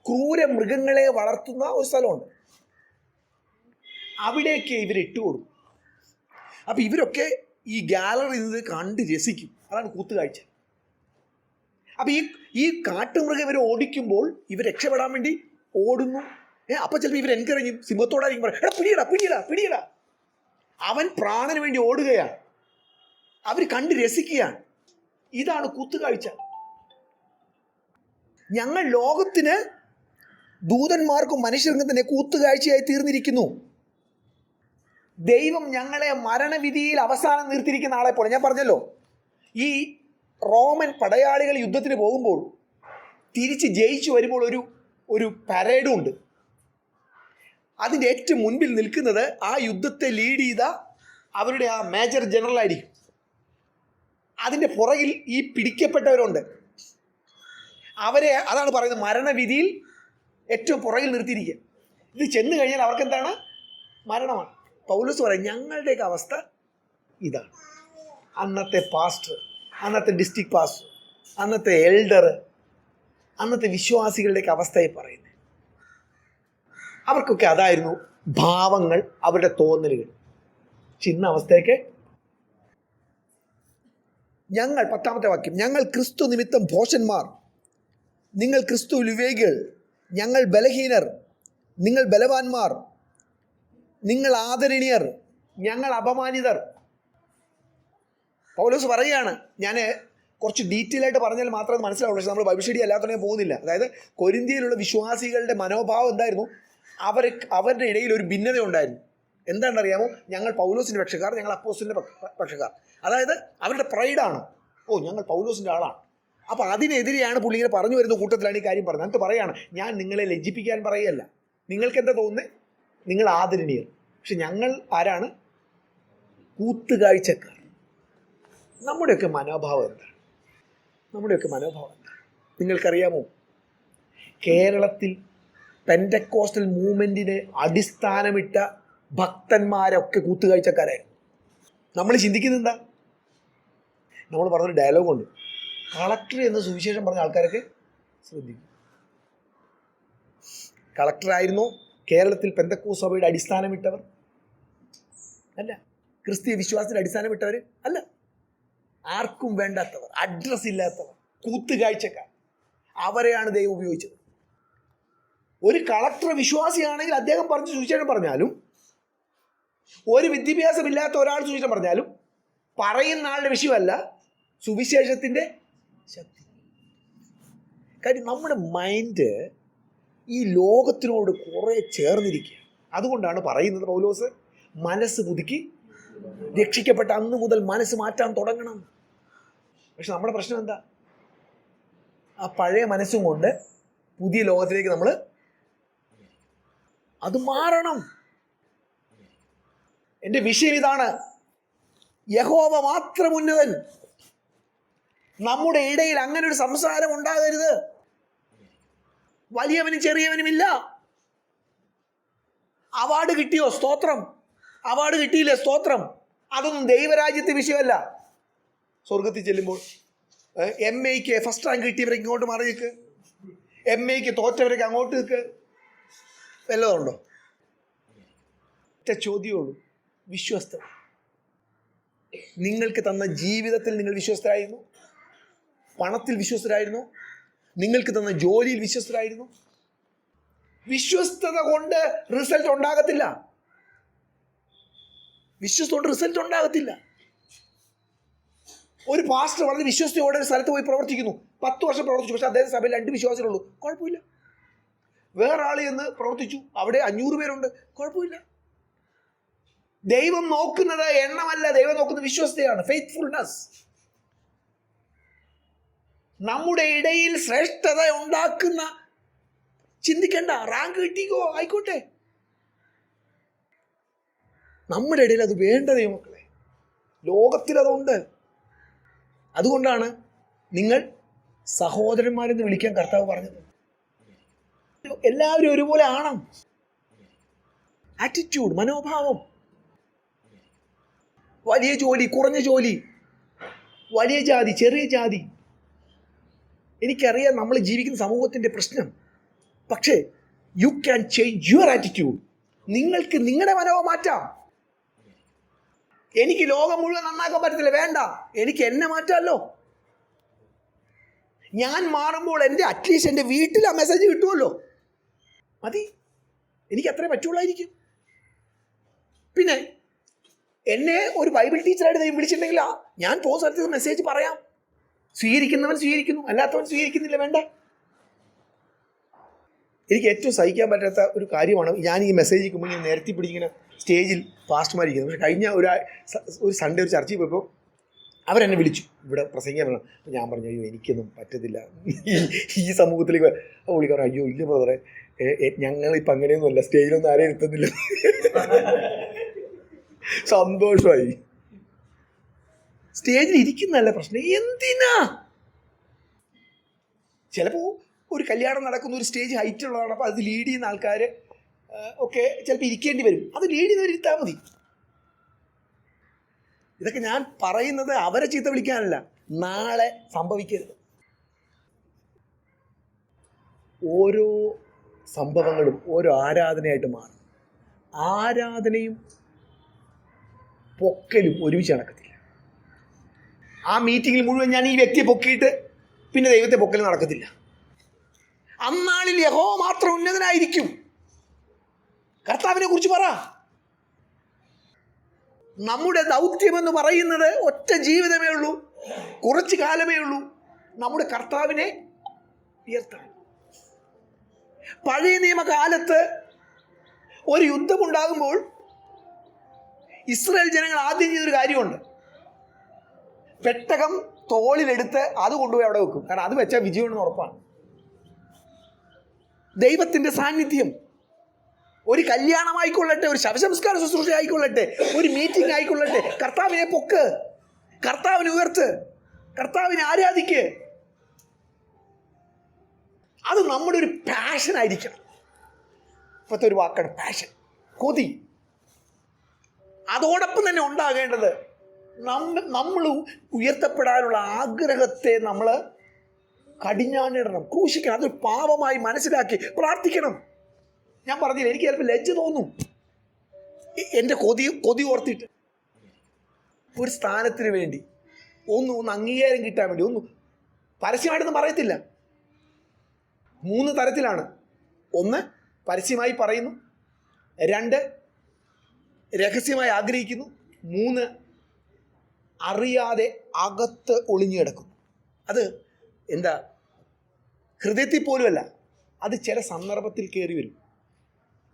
ക്രൂര മൃഗങ്ങളെ വളർത്തുന്ന ഒരു സ്ഥലമുണ്ട്. അവിടേക്ക് ഇവരിട്ട് കൊടുക്കും. അപ്പം ഇവരൊക്കെ ഈ ഗാലറിയിൽ നിന്ന് കണ്ട് രസിക്കും. അതാണ് കൂത്തുകാഴ്ച. അപ്പം ഈ കാട്ടുമൃഗം ഇവർ ഓടിക്കുമ്പോൾ ഇവർ രക്ഷപ്പെടാൻ വേണ്ടി ഓടുന്നു. അപ്പം ചിലപ്പോൾ ഇവർ എൻകറേജ് ചെയ്യും. സിംഹത്തോടായിരിക്കും പറയും, എടാ പിടിയടാ പിടിയടാ പിടിയടാ. അവൻ പ്രാണന് വേണ്ടി ഓടുകയാണ്. അവർ കണ്ട് രസിക്കുകയാണ്. ഇതാണ് കൂത്തുകാഴ്ച. ഞങ്ങൾ ലോകത്തിന് ദൂതന്മാർക്കും മനുഷ്യർക്കും തന്നെ കൂത്തുകാഴ്ചയായി തീർന്നിരിക്കുന്നു. ദൈവം ഞങ്ങളെ മരണവിധിയിൽ അവസാനം നിർത്തിയിരിക്കുന്ന ആളെ പോലെ. ഞാൻ പറഞ്ഞല്ലോ, ഈ റോമൻ പടയാളികൾ യുദ്ധത്തിന് പോകുമ്പോൾ തിരിച്ച് ജയിച്ചു വരുമ്പോൾ ഒരു പരേഡും ഉണ്ട്. അതിൻ്റെ ഏറ്റവും മുൻപിൽ നിൽക്കുന്നത് ആ യുദ്ധത്തെ ലീഡ് ചെയ്ത അവരുടെ ആ മേജർ ജനറൽ ആയിരിക്കും. അതിൻ്റെ പുറകിൽ ഈ പിടിക്കപ്പെട്ടവരുണ്ട്. അതാണ് പറയുന്നത്, മരണവിധിയിൽ ഏറ്റവും പുറകിൽ നിർത്തിയിരിക്കുക. ഇത് ചെന്ന് കഴിഞ്ഞാൽ അവർക്കെന്താണ്? മരണമാണ്. പൗലോസ് പറയും, ഞങ്ങളുടെയൊക്കെ അവസ്ഥ ഇതാണ്. അന്നത്തെ പാസ്റ്റർ, അന്നത്തെ ഡിസ്ട്രിക്ട് പാസ്റ്റർ, അന്നത്തെ എൽഡർ, അന്നത്തെ വിശ്വാസികളുടെയൊക്കെ അവസ്ഥയെ പറയുന്നത്. അവർക്കൊക്കെ അതായിരുന്നു ഭാവങ്ങൾ, അവരുടെ തോന്നലുകൾ. ചിന്ന അവസ്ഥയൊക്കെ ഞങ്ങൾ 10-ാമത്തെ വാക്യം, ഞങ്ങൾ ക്രിസ്തു നിമിത്തം ഭോഷന്മാർ, നിങ്ങൾ ക്രിസ്തു വിവേകികൾ. ഞങ്ങൾ ബലഹീനർ, നിങ്ങൾ ബലവാന്മാർ. നിങ്ങൾ ആദരണീയർ, ഞങ്ങൾ അപമാനിതർ. പൗലോസ് പറയുകയാണ്. ഞാൻ കുറച്ച് ഡീറ്റെയിൽ ആയിട്ട് പറഞ്ഞാൽ മാത്രമേ മനസ്സിലാവുള്ളൂ. പക്ഷേ നമ്മൾ ബൈബിൾ സ്റ്റഡി അല്ലാത്തതിനെ പോകുന്നില്ല. അതായത് കൊരിന്ത്യയിലുള്ള വിശ്വാസികളുടെ മനോഭാവം എന്തായിരുന്നു? അവരുടെ ഇടയിൽ ഒരു ഭിന്നത ഉണ്ടായിരുന്നു. എന്താണെന്നറിയാമോ? ഞങ്ങൾ പൗലോസിൻ്റെ പക്ഷക്കാർ, ഞങ്ങൾ അപ്പോസ്തലൻ്റെ പക്ഷക്കാർ. അതായത് അവരുടെ പ്രൈഡാണ്, ഞങ്ങൾ പൗലോസിൻ്റെ ആളാണ്. അപ്പോൾ അതിനെതിരെയാണ് പുള്ളി ഇങ്ങനെ പറഞ്ഞു വരുന്ന കൂട്ടത്തിലാണ് ഈ കാര്യം പറഞ്ഞത്. എന്നിട്ട് പറയാണ്, ഞാൻ നിങ്ങളെ ലജ്ജിപ്പിക്കാൻ പറയുകയല്ല. നിങ്ങൾക്ക് എന്താ തോന്നുന്നത്? നിങ്ങൾ ആദരണീയർ. പക്ഷെ ഞങ്ങൾ ആരാണ്? കൂത്തുകാഴ്ചക്കാർ. നമ്മുടെയൊക്കെ മനോഭാവം എന്താണ്? നിങ്ങൾക്കറിയാമോ? കേരളത്തിൽ പെൻറ്റക്കോസ്റ്റൽ മൂവ്മെൻറ്റിന് അടിസ്ഥാനമിട്ട ഭക്തന്മാരൊക്കെ കൂത്തുകാഴ്ചക്കാരായിരുന്നു. നമ്മൾ ചിന്തിക്കുന്നത് എന്താ? നമ്മൾ പറഞ്ഞൊരു ഡയലോഗുണ്ട്, കളക്ടർ എന്ന് സുവിശേഷം പറഞ്ഞ ആൾക്കാരൊക്കെ ശ്രദ്ധിക്കും. കളക്ടറായിരുന്നോ കേരളത്തിൽ പെന്തക്കോസ്ത് സഭയുടെ അടിസ്ഥാനമിട്ടവർ? അല്ല. ക്രിസ്തീയ വിശ്വാസത്തിന്റെ അടിസ്ഥാനമിട്ടവർ? അല്ല. ആർക്കും വേണ്ടാത്തവർ, അഡ്രസ് ഇല്ലാത്തവർ, കൂത്തുകാഴ്ചക്കാർ, അവരെയാണ് ദൈവം ഉപയോഗിച്ചത്. ഒരു കളക്ടർ വിശ്വാസിയാണെങ്കിൽ അദ്ദേഹം പറഞ്ഞ് സുവിശേഷം പറഞ്ഞാലും, ഒരു വിദ്യാഭ്യാസമില്ലാത്ത ഒരാൾ സുവിശേഷം പറഞ്ഞാലും പറയുന്ന ആളുടെ വിഷയമല്ല സുവിശേഷത്തിൻ്റെ ശക്തി. കാര്യം നമ്മുടെ മൈൻഡ് ഈ ലോകത്തിനോട് കുറേ ചേർന്നിരിക്കുക. അതുകൊണ്ടാണ് പറയുന്നത് പൗലോസ്, മനസ്സ് പുതുക്കി രക്ഷിക്കപ്പെട്ട അന്ന് മുതൽ മനസ്സ് മാറ്റാൻ തുടങ്ങണം. പക്ഷെ നമ്മുടെ പ്രശ്നം എന്താ? ആ പഴയ മനസ്സും കൊണ്ട് പുതിയ ലോകത്തിലേക്ക് നമ്മൾ അത് മാറണം. എൻ്റെ വിഷയം ഇതാണ്, യഹോവ മാത്രം ഉന്നതൻ. നമ്മുടെ ഇടയിൽ അങ്ങനെ ഒരു സംസാരം ഉണ്ടാകരുത്. വലിയവനും ചെറിയവനുമില്ല. അവാർഡ് കിട്ടിയോ? സ്തോത്രം. അവാർഡ് കിട്ടിയില്ലേ? സ്തോത്രം. അതൊന്നും ദൈവരാജ്യത്തെ വിഷയമല്ല. സ്വർഗത്തിൽ ചെല്ലുമ്പോൾ MAക്ക് ഫസ്റ്റ് റാങ്ക് കിട്ടിയവരൊക്കെ ഇങ്ങോട്ട് മാറി നിൽക്ക്, MAക്ക് തോറ്റവരൊക്കെ അങ്ങോട്ട് നിൽക്ക്. വല്ലതുണ്ടോ? ഒറ്റ ചോദ്യമുള്ളൂ, വിശ്വസ്തത. നിങ്ങൾക്ക് തന്ന ജീവിതത്തിൽ നിങ്ങൾ വിശ്വസ്തരായിരുന്നു? പണത്തിൽ വിശ്വസ്തരായിരുന്നു? നിങ്ങൾക്ക് തന്ന ജോലിയിൽ വിശ്വസ്തരായിരുന്നു? വിശ്വസ്തത കൊണ്ട് റിസൾട്ട് ഉണ്ടാകത്തില്ല. വിശ്വസ്ത കൊണ്ട് റിസൾട്ട് ഉണ്ടാകത്തില്ല. ഒരു പാസ്റ്റർ വളരെ വിശ്വസ്തയോടെ ഒരു സ്ഥലത്ത് പോയി പ്രവർത്തിക്കുന്നു, 10 വർഷം പ്രവർത്തിച്ചു, പക്ഷെ അദ്ദേഹത്തെ സഭയിൽ 2 വിശ്വാസികളുള്ളൂ, കുഴപ്പമില്ല. വേറെ ആൾ എന്ന് പ്രവർത്തിച്ചു, അവിടെ 500 പേരുണ്ട്, കുഴപ്പമില്ല. ദൈവം നോക്കുന്നത് എണ്ണമല്ല, ദൈവം നോക്കുന്നത് വിശ്വസ്തയാണ്, ഫെയ്ത്ത്ഫുൾനെസ്. നമ്മുടെ ഇടയിൽ ശ്രേഷ്ഠത ഉണ്ടാക്കുന്ന, ചിന്തിക്കണ്ട റാങ്ക് കിട്ടിക്കോ ആയിക്കോട്ടെ, നമ്മുടെ ഇടയിൽ അത് വേണ്ട ദൈവമക്കളെ. ലോകത്തിൽ അതുണ്ട്. അതുകൊണ്ടാണ് നിങ്ങൾ സഹോദരന്മാരെന്ന് വിളിക്കാൻ കർത്താവ് പറഞ്ഞത്. എല്ലാവരും ഒരുപോലെ ആണം. ആറ്റിറ്റ്യൂഡ്, മനോഭാവം. വലിയ ജോലി, കുറഞ്ഞ ജോലി, വലിയ ജാതി, ചെറിയ ജാതി, എനിക്കറിയാം നമ്മൾ ജീവിക്കുന്ന സമൂഹത്തിൻ്റെ പ്രശ്നം. പക്ഷേ you can change your attitude. നിങ്ങൾക്ക് നിങ്ങളുടെ മനോഭാവം മാറ്റാം. എനിക്ക് ലോകം മുഴുവൻ നന്നാക്കാൻ പറ്റത്തില്ല, വേണ്ട, എനിക്ക് എന്നെ മാറ്റാമല്ലോ. ഞാൻ മാറുമ്പോൾ അറ്റ്ലീസ്റ്റ് എൻ്റെ വീട്ടിൽ ആ മെസ്സേജ് കിട്ടുമല്ലോ, മതി, എനിക്ക് അത്രേ പറ്റുള്ളായിരിക്കും. പിന്നെ എന്നെ ഒരു ബൈബിൾ ടീച്ചറായിട്ട് ദൈവം വിളിച്ചിട്ടുണ്ടെങ്കിൽ ഞാൻ പോകുന്ന സ്ഥലത്ത് മെസ്സേജ് പറയാം. സ്വീകരിക്കുന്നവൻ സ്വീകരിക്കുന്നു, അല്ലാത്തവൻ സ്വീകരിക്കുന്നില്ല, വേണ്ട. എനിക്ക് ഏറ്റവും സഹിക്കാൻ പറ്റാത്ത ഒരു കാര്യമാണ്, ഞാൻ ഈ മെസ്സേജ് മുമ്പ് ഇങ്ങനെ നിരത്തി പിടിക്കുന്ന സ്റ്റേജിൽ പാസ്റ്റർമാരിക്കുന്നത്. പക്ഷേ കഴിഞ്ഞ ഒരു സൺഡേ ഒരു ചർച്ചയിൽ പോയപ്പോൾ അവരെന്നെ വിളിച്ചു ഇവിടെ പ്രസംഗിക്കാൻ പറഞ്ഞു. അപ്പോൾ ഞാൻ പറഞ്ഞു, അയ്യോ എനിക്കൊന്നും പറ്റത്തില്ല ഈ സമൂഹത്തിലേക്ക്. പുള്ളിക്കാരൻ, അയ്യോ ഇല്ല ബ്രദറെ, ഞങ്ങളിപ്പോൾ അങ്ങനെയൊന്നുമല്ല, സ്റ്റേജിലൊന്നും ആരെയും ഇരുത്തുന്നില്ല. സന്തോഷമായി. സ്റ്റേജിൽ ഇരിക്കുന്നതല്ല പ്രശ്നം, എന്തിനാ? ചിലപ്പോൾ ഒരു കല്യാണം നടക്കുന്ന ഒരു സ്റ്റേജ് ഹൈറ്റ് ഉള്ളതാണ്, അപ്പോൾ അത് ലീഡ് ചെയ്യുന്ന ആൾക്കാർ ഒക്കെ ചിലപ്പോൾ ഇരിക്കേണ്ടി വരും. അത് ലീഡ് ചെയ്യുന്നവർ ഇരുത്താൽ മതി. ഇതൊക്കെ ഞാൻ പറയുന്നത് അവരെ ചീത്ത വിളിക്കാനല്ല, നാളെ സംഭവിക്കരുത്. ഓരോ സംഭവങ്ങളും ഓരോ ആരാധനയായിട്ട് മാറും. ആരാധനയും പൊക്കലും ഒരുമിച്ച് നടക്കത്തില്ല. ആ മീറ്റിങ്ങിൽ മുഴുവൻ ഞാൻ ഈ വ്യക്തിയെ പൊക്കിയിട്ട് പിന്നെ ദൈവത്തെ പൊക്കൽ നടക്കത്തില്ല. അന്നാളിൽ യഹോവ മാത്രം ഉന്നതനായിരിക്കും. കർത്താവിനെ കുറിച്ച് പറ. നമ്മുടെ ദൗത്യമെന്ന് പറയുന്നത് ഒറ്റ ജീവിതമേ ഉള്ളൂ, കുറച്ച് കാലമേ ഉള്ളൂ, നമ്മുടെ കർത്താവിനെ ഉയർത്തണം. പഴയ നിയമകാലത്ത് ഒരു യുദ്ധമുണ്ടാകുമ്പോൾ ഇസ്രായേൽ ജനങ്ങൾ ആദ്യം ചെയ്തൊരു കാര്യമുണ്ട്. പെട്ടകം തോളിലെടുത്ത് അത് കൊണ്ടുപോയി അവിടെ വെക്കും. കാരണം അത് വെച്ചാൽ വിജയമെന്ന് ഉറപ്പാണ്. ദൈവത്തിൻ്റെ സാന്നിധ്യം, ഒരു കല്യാണമായിക്കൊള്ളട്ടെ, ഒരു ശവസംസ്കാര ശുശ്രൂഷ ആയിക്കൊള്ളട്ടെ, ഒരു മീറ്റിംഗ് ആയിക്കൊള്ളട്ടെ, കർത്താവിനെ പൊക്ക്, കർത്താവിനെ ഉയർത്ത്, കർത്താവിനെ ആരാധിക്ക്. അത് നമ്മുടെ ഒരു പാഷൻ ആയിരിക്കണം. ഇപ്പോഴത്തെ ഒരു വാക്കാണ് പാഷൻ, കൊതി. അതോടൊപ്പം തന്നെ ഉണ്ടാകേണ്ടത് നമ്മൾ ഉയർത്തപ്പെടാനുള്ള ആഗ്രഹത്തെ നമ്മൾ കടിഞ്ഞാണിടണം, ക്രൂശിക്കണം. അതൊരു പാപമായി മനസ്സിലാക്കി പ്രാർത്ഥിക്കണം. ഞാൻ പറഞ്ഞില്ല, എനിക്ക് ചിലപ്പോൾ ലജ്ജ തോന്നും എൻ്റെ കൊതി ഓർത്തിട്ട്. ഒരു സ്ഥാനത്തിന് വേണ്ടി ഒന്ന് അംഗീകാരം കിട്ടാൻ വേണ്ടി ഒന്ന് പരസ്യമായിട്ടൊന്നും പറയത്തില്ല. 3 തരത്തിലാണ്. 1 പരസ്യമായി പറയുന്നു, 2 രഹസ്യമായി ആഗ്രഹിക്കുന്നു, 3 അറിയാതെ അകത്ത് ഒളിഞ്ഞു കിടക്കുന്നു. അത് എന്താ? ഹൃദയത്തിൽ പോലുമല്ല, അത് ചില സന്ദർഭത്തിൽ കയറി വരും.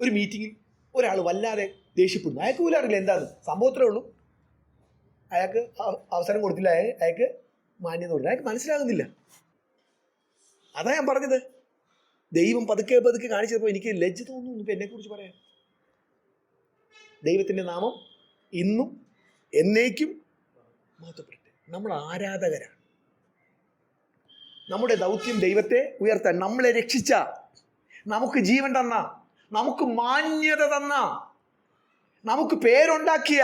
ഒരു മീറ്റിങ്ങിൽ ഒരാൾ വല്ലാതെ ദേഷ്യപ്പെടുന്നു. അയാൾക്ക് പോലും അറിയില്ല എന്താണ് സംഭവത്രേ ഉള്ളൂ. അയാൾക്ക് അവസരം കൊടുത്തില്ല, അയാൾക്ക് മാന്യത കൊടുത്തില്ല, അയാൾക്ക് മനസ്സിലാകുന്നില്ല. അതാ ഞാൻ പറഞ്ഞത്, ദൈവം പതുക്കെ പതുക്കെ കാണിച്ചപ്പോൾ എനിക്ക് ലജ്ജ തോന്നുന്നു ഇപ്പം എന്നെക്കുറിച്ച് പറയാൻ. ദൈവത്തിൻ്റെ നാമം ഇന്നും എന്നേക്കും മഹത്വപ്പെടട്ടെ. നമ്മൾ ആരാധകരാണ്. നമ്മുടെ ദൗത്യം ദൈവത്തെ ഉയർത്താൻ, നമ്മളെ രക്ഷിച്ച, നമുക്ക് ജീവൻ തന്ന, നമുക്ക് മാന്യത തന്ന, നമുക്ക് പേരുണ്ടാക്കിയ,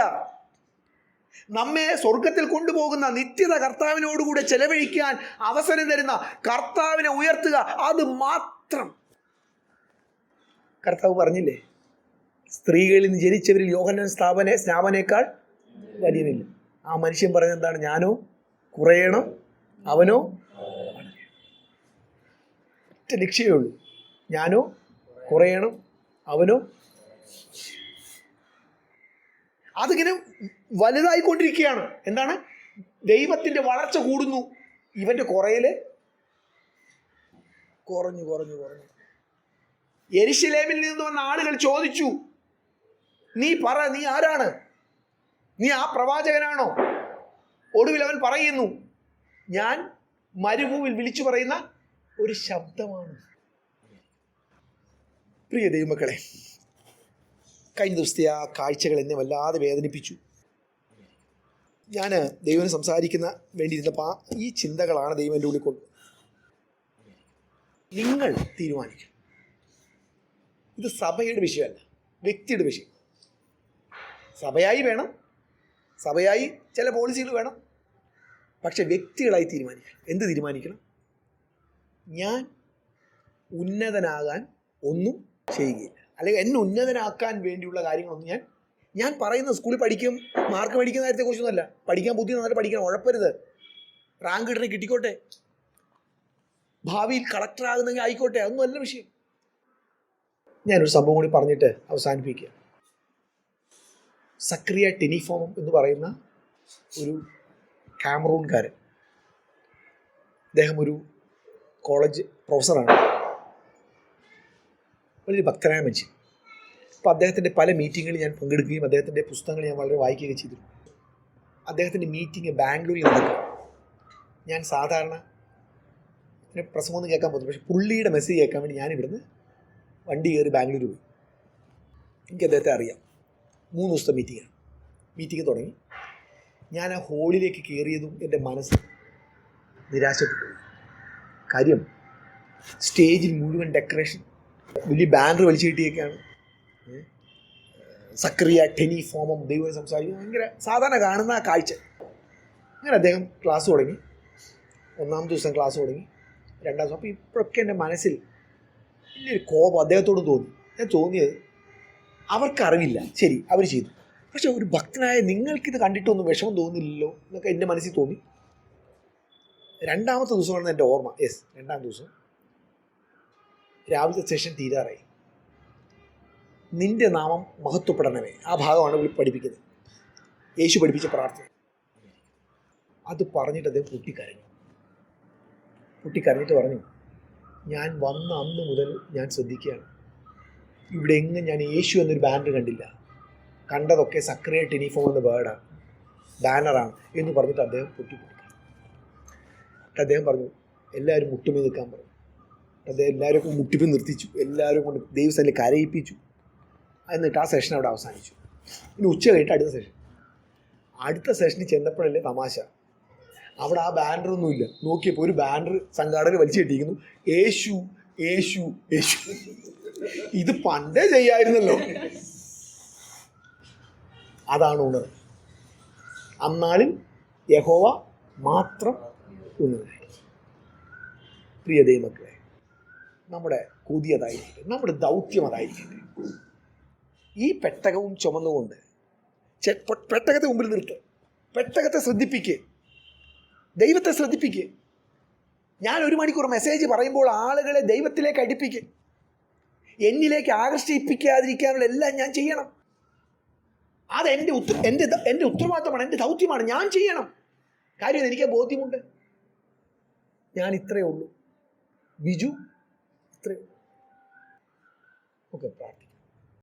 നമ്മെ സ്വർഗത്തിൽ കൊണ്ടുപോകുന്ന, നിത്യത കർത്താവിനോടുകൂടെ ചെലവഴിക്കാൻ അവസരം തരുന്ന കർത്താവിനെ ഉയർത്തുക, അത് മാത്രം. കർത്താവ് പറഞ്ഞില്ലേ, സ്ത്രീകളിൽ നിന്ന് ജനിച്ചവരിൽ യോഹന്നാൻ സ്നാപനേക്കാൾ വലിയവനില്ല. ആ മനുഷ്യൻ പറയുന്നത് എന്താണ്? ഞാനോ കുറയണം, അവനോ ഒറ്റ ലക്ഷ്യമേ ഉള്ളൂ. ഞാനോ കുറയണം, അവനോ. അതിങ്ങനെ വലുതായിക്കൊണ്ടിരിക്കുകയാണ്. എന്താണ്? ദൈവത്തിൻ്റെ വളർച്ച കൂടുന്നു, ഇവൻ്റെ കുറയല് കുറഞ്ഞു കുറഞ്ഞു കുറഞ്ഞു. യെരുശലേമിൽ നിന്ന് വന്ന ആളുകൾ ചോദിച്ചു, നീ പറ, നീ ആരാണ്? നീ ആ പ്രവാചകനാണോ? ഒടുവിൽ അവൻ പറയുന്നു, ഞാൻ മരുഭൂമിൽ വിളിച്ചു പറയുന്ന ഒരു ശബ്ദമാണ്. പ്രിയ ദൈവമക്കളെ, കഴിഞ്ഞ ദിവസത്തെ ആ കാഴ്ചകൾ എന്നെ വല്ലാതെ വേദനിപ്പിച്ചു. ഞാൻ ദൈവം സംസാരിക്കുന്ന വേണ്ടിയിരുന്നപ്പോൾ ഈ ചിന്തകളാണ് ദൈവം എൻ്റെ ഉള്ളിൽ കൊണ്ട്. നിങ്ങൾ തീരുമാനിക്കും. ഇത് സഭയുടെ വിഷയമല്ല, വ്യക്തിയുടെ വിഷയം. സഭയായി വേണം, സഭയായി ചില പോളിസികൾ വേണം, പക്ഷെ വ്യക്തികളായി തീരുമാനിക്കണം. എന്ത് തീരുമാനിക്കണം? ഞാൻ ഉന്നതനാകാൻ ഒന്നും ചെയ്യുകയില്ല, അല്ലെങ്കിൽ എന്നെ ഉന്നതനാക്കാൻ വേണ്ടിയുള്ള കാര്യങ്ങളൊന്നും ഞാൻ പറയുന്ന സ്കൂളിൽ പഠിക്കും, മാർക്ക് മേടിക്കുന്ന കാര്യത്തെക്കുറിച്ചൊന്നുമല്ല. പഠിക്കാൻ ബുദ്ധി നന്നായിട്ട് പഠിക്കണം, ഉഴപ്പരുത്. റാങ്ക് കിട്ടണേ കിട്ടിക്കോട്ടെ, ഭാവിയിൽ കളക്ടർ ആകുന്നെങ്കിൽ ആയിക്കോട്ടെ, അതൊന്നും അല്ല വിഷയം. ഞാനൊരു സംഭവം കൂടി പറഞ്ഞിട്ട് അവസാനിപ്പിക്കുക. സക്രിയ ടെനിഫോം എന്ന് പറയുന്ന ഒരു കാമറൂൺകാരൻ, അദ്ദേഹം ഒരു കോളേജ് പ്രൊഫസറാണ്, വലിയ ഭക്തനായ മനുഷ്യൻ. അപ്പോൾ അദ്ദേഹത്തിൻ്റെ പല മീറ്റിങ്ങുകളിൽ ഞാൻ പങ്കെടുക്കുകയും അദ്ദേഹത്തിൻ്റെ പുസ്തകങ്ങൾ ഞാൻ വളരെ വായിക്കുകയൊക്കെ ചെയ്തു. അദ്ദേഹത്തിൻ്റെ മീറ്റിംഗ് ബാംഗ്ലൂരിൽ നടക്കുക. ഞാൻ സാധാരണ പ്രസംഗമൊന്നും കേൾക്കാൻ പോകുന്നു, പക്ഷേ പുള്ളിയുടെ മെസ്സേജ് കേൾക്കാൻ വേണ്ടി ഞാനിവിടുന്ന് വണ്ടി കയറി ബാംഗ്ലൂർ പോയി. എനിക്ക് അദ്ദേഹത്തെ അറിയാം. 3 ദിവസത്തെ മീറ്റിങ്ങാണ്. മീറ്റിംഗ് തുടങ്ങി. ഞാൻ ആ ഹോളിലേക്ക് കയറിയതും എൻ്റെ മനസ്സ് നിരാശപ്പെട്ടു. കാര്യം, സ്റ്റേജിൽ മുഴുവൻ ഡെക്കറേഷൻ, വലിയ ബാനർ വലിച്ചു കിട്ടിയൊക്കെയാണ്. സക്രിയ ടെനിഫോമും ദൈവം സംസാരിക്കുന്നു, ഭയങ്കര സാധാരണ കാണുന്ന ആ കാഴ്ച. അങ്ങനെ അദ്ദേഹം ക്ലാസ് തുടങ്ങി. 1-ാമത്തെ ദിവസം ക്ലാസ് തുടങ്ങി, 2-ാം ദിവസം. അപ്പോൾ ഇപ്പോഴൊക്കെ എൻ്റെ മനസ്സിൽ വലിയൊരു കോപം അദ്ദേഹത്തോട് തോന്നി. ഞാൻ തോന്നിയത്, അവർക്കറിവില്ല, ശരി അവർ ചെയ്തു, പക്ഷെ ഒരു ഭക്തനായ നിങ്ങൾക്കിത് കണ്ടിട്ടൊന്നും വിഷമം തോന്നില്ലല്ലോ എന്നൊക്കെ എൻ്റെ മനസ്സിൽ തോന്നി. 2-ാമത്തെ ദിവസമാണ് എൻ്റെ ഓർമ്മ. 2-ാം ദിവസം രാവിലത്തെ സെഷൻ തീരാറായി. നിന്റെ നാമം മഹത്വപ്പെടണമേ, ആ ഭാഗമാണ് ഇവിടെ പഠിപ്പിക്കുന്നത്. യേശു പഠിപ്പിച്ച പ്രാർത്ഥന. അത് പറഞ്ഞിട്ട് അദ്ദേഹം പൊട്ടിക്കരഞ്ഞിട്ട് പറഞ്ഞു, ഞാൻ വന്ന അന്ന് മുതൽ ഞാൻ ശ്രദ്ധിക്കുകയാണ്, ഇവിടെ എങ്ങും ഞാൻ യേശു എന്നൊരു ബാനർ കണ്ടില്ല. കണ്ടതൊക്കെ സക്രിയ ടെനിഫോം എന്ന വേർഡാണ്, ബാനറാണ് എന്ന് പറഞ്ഞിട്ട് അദ്ദേഹം അദ്ദേഹം പറഞ്ഞു, എല്ലാവരും മുട്ടുമേ നിൽക്കാൻ പറഞ്ഞു. അദ്ദേഹം എല്ലാവരും മുട്ടിപ്പി നിർത്തിച്ചു, എല്ലാവരും കൊണ്ട് ദൈവസ്ഥലിൽ കരയിപ്പിച്ചു. എന്നിട്ട് ആ സെഷൻ അവിടെ അവസാനിച്ചു. ഇനി ഉച്ച കഴിഞ്ഞിട്ട് അടുത്ത സെഷനിൽ ചെന്നപ്പോഴല്ലേ തമാശ. അവിടെ ആ ബാനറൊന്നുമില്ല. നോക്കിയപ്പോൾ ഒരു ബാനർ സംഘാടകർ വലിച്ചു കെട്ടിയിരിക്കുന്നു, യേശു യേശു യേശു. ഇത് പണ്ടേ ചെയ്യായിരുന്നല്ലോ. അതാണ് ഉണർവ്. അന്നാളിൽ യഹോവ മാത്രം ഉണർവ്. പ്രിയ ദൈവമക്കളെ, നമ്മുടെ കൊതിയതായിരിക്കട്ടെ, നമ്മുടെ ദൗത്യം അതായിരിക്കട്ടെ. ഈ പെട്ടകവും ചുമന്നുകൊണ്ട് പെട്ടകത്തെ മുമ്പിൽ നിർത്തുക, പെട്ടകത്തെ ശ്രദ്ധിപ്പിക്കുക, ദൈവത്തെ ശ്രദ്ധിപ്പിക്കുക. ഞാൻ 1 മണിക്കൂർ മെസ്സേജ് പറയുമ്പോൾ ആളുകളെ ദൈവത്തിലേക്ക് അടുപ്പിക്കുക, എന്നിലേക്ക് ആകർഷിപ്പിക്കാതിരിക്കാനുള്ള എല്ലാം ഞാൻ ചെയ്യണം. അത് എൻ്റെ ഉത്തരവാദിത്തമാണ്, എൻ്റെ ദൗത്യമാണ്, ഞാൻ ചെയ്യണം. കാര്യം എനിക്ക് ബോധ്യമുണ്ട്, ഞാൻ ഇത്രയേ ഉള്ളൂ. ബിജു ഇത്രയും ഒക്കെ പ്രാർത്ഥിക്കും.